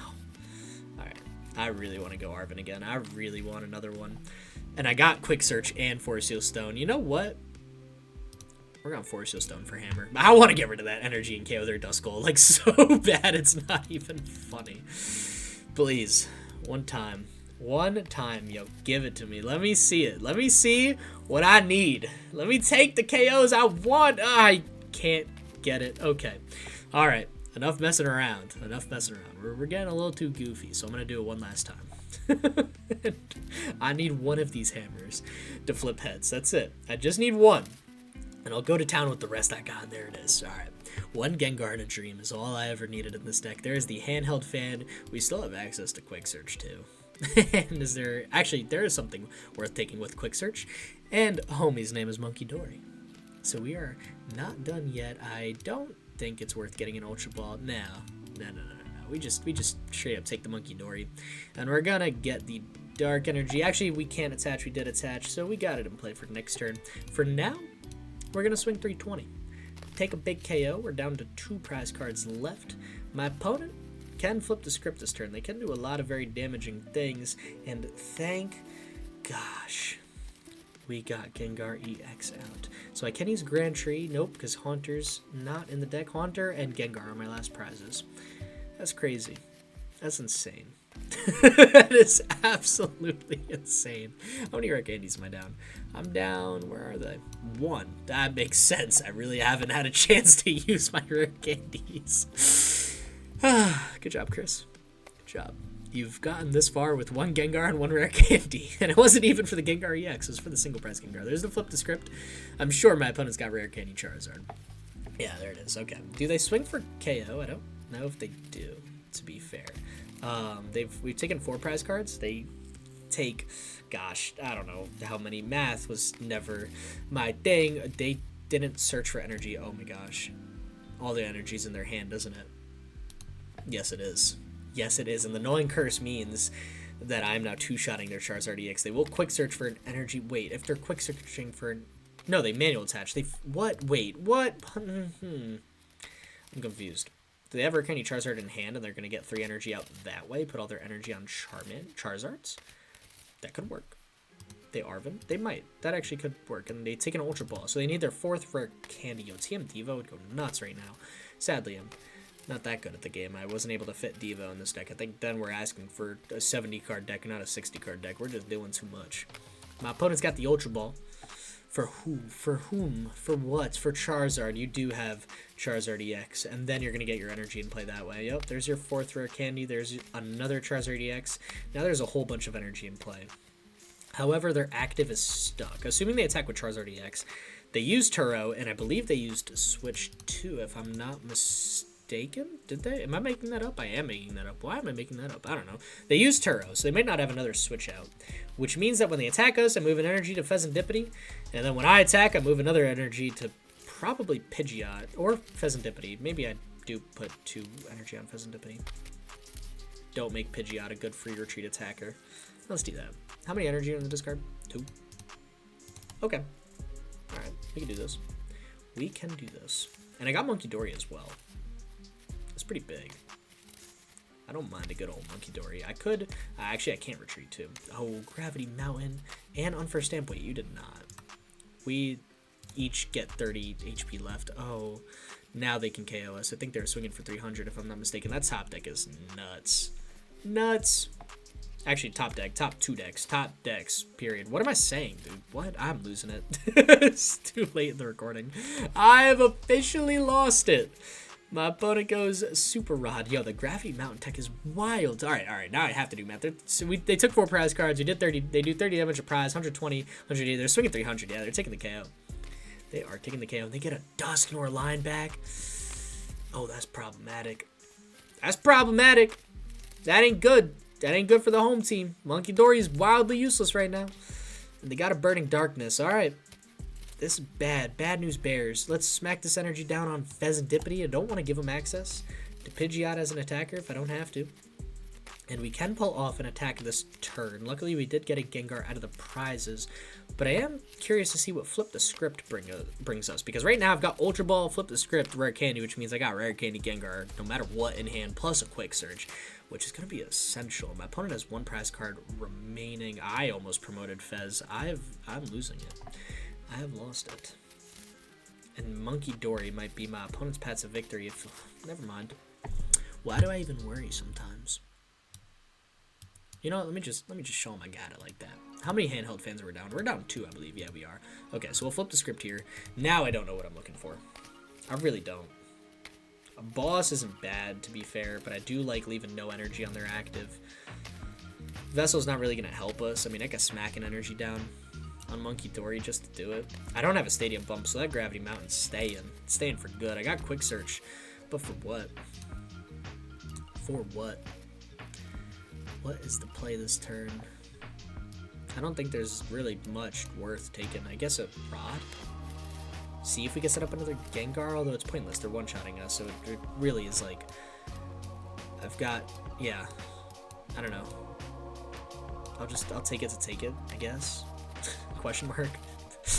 Alright. I really want to go Arven again. I really want another one. And I got Quick Search and Forest Seal Stone. You know what? We're going Forest Seal Stone for Hammer. I want to get rid of that energy and KO their Duskull. Like, so bad it's not even funny. Please. One time. One time, yo. Give it to me. Let me see it. Let me see what I need. Let me take the KOs I want. I can't get it. Okay. Alright. Enough messing around. Enough messing around. We're getting a little too goofy, so I'm going to do it one last time. I need one of these hammers to flip heads. That's it. I just need one. And I'll go to town with the rest I got. And there it is. Alright. One Gengar in a Dream is all I ever needed in this deck. There's the Handheld Fan. We still have access to Quick Search, too. And is there... Actually, there is something worth taking with Quick Search. And homie's name is Munkidori. So we are not done yet. I don't think it's worth getting an Ultra Ball. No. We just straight up take the Munkidori. And we're gonna get the Dark Energy. Actually, we can't attach. We did attach, so we got it in play for next turn. For now, we're gonna swing 320. Take a big KO. We're down to 2 prize cards left. My opponent can flip the script this turn. They can do a lot of very damaging things. And thank gosh, we got Gengar EX out. So I can use Grand Tree. Nope, because Haunter's not in the deck. Haunter and Gengar are my last prizes. That's crazy. That's insane. That is absolutely insane. How many rare candies am I down? I'm down, where are they? 1. That makes sense. I really haven't had a chance to use my rare candies. Good job, Chris. Good job. You've gotten this far with 1 Gengar and 1 rare candy. And it wasn't even for the Gengar EX. It was for the single prize Gengar. There's the flip the script. I'm sure my opponent's got rare candy Charizard. Yeah, there it is. Okay. Do they swing for KO? I don't know if they do, to be fair. We've taken 4 prize cards. They take, gosh, I don't know how many. Math was never my thing. They didn't search for energy. Oh my gosh. All the energy's in their hand, doesn't it? Yes, it is. Yes, it is. And the Annoying Curse means that I'm now two-shotting their Charizard EX. They will quick search for an energy. Wait, if they're quick searching for an... No, they manual attach. What? Wait, what? I'm confused. Do they have Rare Candy Charizard in hand and they're going to get 3 energy out that way? Put all their energy on Charizards? That could work. They Arven? They might. That actually could work. And they take an Ultra Ball. So they need their 4th Rare Candy. Yo, TM Devo would go nuts right now. Sadly, I'm not that good at the game. I wasn't able to fit Devo in this deck. I think then we're asking for a 70-card deck, not a 60-card deck. We're just doing too much. My opponent's got the Ultra Ball. For who? For whom? For what? For Charizard. You do have Charizard EX, and then you're going to get your energy and play that way. Yep, there's your 4th Rare Candy. There's another Charizard EX. Now there's a whole bunch of energy in play. However, their active is stuck. Assuming they attack with Charizard EX, they used Turo, and I believe they used Switch 2, if I'm not mistaken. Did they? Am I making that up? I am making that up. Why am I making that up? I don't know. They used Turo, so they may not have another Switch out, which means that when they attack us, I move an energy to Fezandipiti, and then when I attack, I move another energy to probably Pidgeot or Fezandipiti. Maybe I do put 2 energy on Fezandipiti. Don't make Pidgeot a good free retreat attacker. Let's do that. How many energy in the discard? 2. Okay. Alright, we can do this. We can do this. And I got Munkidori as well. It's pretty big. I don't mind a good old Munkidori. I could... actually, I can't retreat too. Oh, Gravity Mountain and Unfair Stamp. Wait, you did not. We each get 30 HP left. Oh, now they can KO us. I think they're swinging for 300 if I'm not mistaken. That top deck is nuts. Nuts. Actually, top 2 decks, top decks, period. What am I saying, dude? What? I'm losing it. It's too late in the recording. I've officially lost it. My opponent goes Super Rod. Yo, the Gravity Mountain tech is wild. All right. Now I have to do math. They took 4 prize cards. We did 30. They do 30 damage a prize, 120, 180. They're swinging 300. Yeah, they're taking the KO. They are taking the KO. They get a Dusknoir line back. Oh, that's problematic. That's problematic. That ain't good. That ain't good for the home team. Munkidori is wildly useless right now. And they got a Burning Darkness. All right. This is bad. Bad news bears. Let's smack this energy down on Fezandipiti. I don't want to give him access to Pidgeot as an attacker if I don't have to. And we can pull off an attack this turn. Luckily, we did get a Gengar out of the prizes. But I am curious to see what Flip the Script brings us. Because right now, I've got Ultra Ball, Flip the Script, Rare Candy, which means I got Rare Candy Gengar no matter what in hand, plus a Quick Search, which is going to be essential. My opponent has 1 prize card remaining. I almost promoted Fez. I'm losing it. I have lost it. And Munkidori might be my opponent's paths of victory if... Never mind. Why do I even worry sometimes? You know, let me just show him I got it like that. How many handheld fans are we down? We're down 2, I believe. Yeah, we are. Okay, so we'll flip the script here. Now I don't know what I'm looking for. I really don't. A boss isn't bad, to be fair, but I do like leaving no energy on their active. Vessel's not really going to help us. I mean, I can smack an energy down on Munkidori just to do it. I don't have a Stadium Bump, so that Gravity Mountain's staying. It's staying for good. I got Quick Search, but for what? For what? What is the play this turn? I don't think there's really much worth taking. I guess a Rod? See if we can set up another Gengar, although it's pointless. They're one-shotting us, so it really is like... I've got... Yeah. I don't know. I'll take it to take it, I guess. Question mark.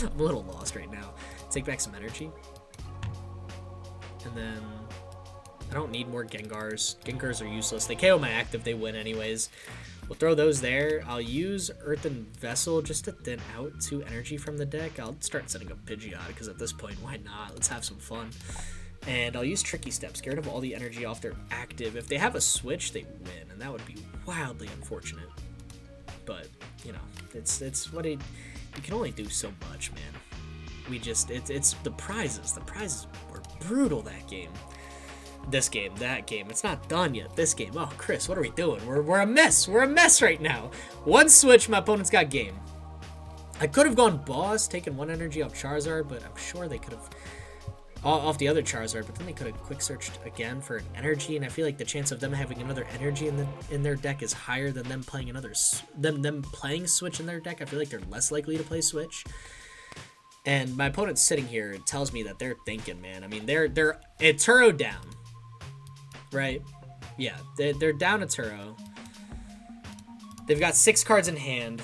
I'm a little lost right now. Take back some energy. And then... I don't need more Gengars. Gengars are useless. They KO my active, they win anyways. We'll throw those there. I'll use Earthen Vessel just to thin out 2 energy from the deck. I'll start setting up Pidgeot because at this point, why not? Let's have some fun. And I'll use Tricky Step. Scared of all the energy off their active. If they have a switch, they win, and that would be wildly unfortunate. But, you know, it's what it... You can only do so much, man. We just... It's the prizes. The prizes were brutal that game. This game, that game. It's not done yet. This game. Oh, Chris, what are we doing? We're a mess. We're a mess right now. 1 switch, my opponent's got game. I could have gone boss, taken 1 energy off Charizard, but I'm sure they could have off the other Charizard, but then they could have quick searched again for an energy, and I feel like the chance of them having another energy in their deck is higher than them playing another them playing switch in their deck. I feel like they're less likely to play switch. And my opponent's sitting here. It tells me that they're thinking, man. I mean, they're a Turo down. Right? Yeah, they're down a Turo. They've got 6 cards in hand.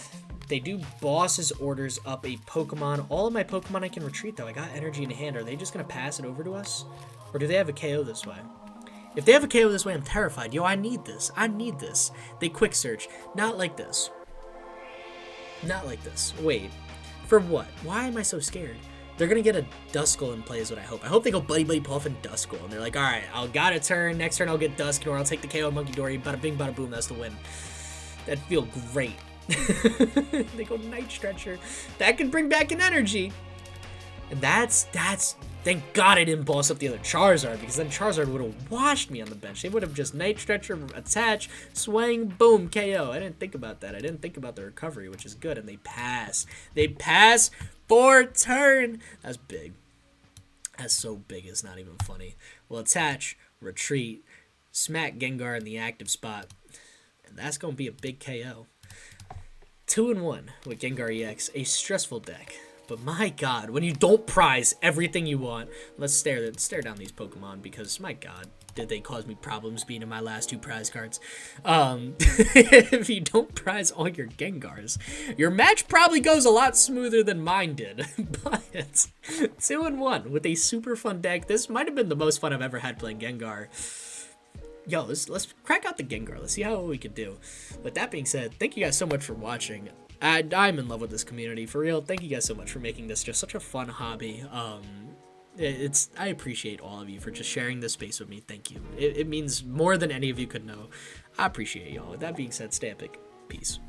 They do boss's orders up a Pokemon. All of my Pokemon I can retreat, though. I got energy in hand. Are they just going to pass it over to us? Or do they have a KO this way? If they have a KO this way, I'm terrified. Yo, I need this. I need this. They quick search. Not like this. Not like this. Wait. For what? Why am I so scared? They're going to get a Duskull in play is what I hope. I hope they go Buddy-Buddy Poffin Duskull. And they're like, alright, I'll got a turn. Next turn I'll get Duskull, or I'll take the KO Munkidori. Bada bing, bada boom. That's the win. That'd feel great. They go Night Stretcher. That can bring back an energy. And that's thank God I didn't boss up the other Charizard, because then Charizard would have washed me on the bench. They would have just Night Stretcher, attach, swing, boom, KO. I didn't think about that. I didn't think about the recovery, which is good. And they pass. They pass for turn. That's big. That's so big it's not even funny. Well, attach, retreat, smack Gengar in the active spot. And that's going to be a big KO. 2-1 with Gengar EX, a stressful deck. But my God, when you don't prize everything you want, let's stare down these Pokemon, because my God, did they cause me problems being in my last 2 prize cards. If you don't prize all your Gengars, your match probably goes a lot smoother than mine did. But 2-1 with a super fun deck. This might have been the most fun I've ever had playing Gengar. Yo, let's crack out the Gengar. Let's see how we can do. With that being said, thank you guys so much for watching. I'm in love with this community, for real. Thank you guys so much for making this just such a fun hobby. I appreciate all of you for just sharing this space with me. Thank you. It means more than any of you could know. I appreciate y'all. With that being said, stay epic. Peace.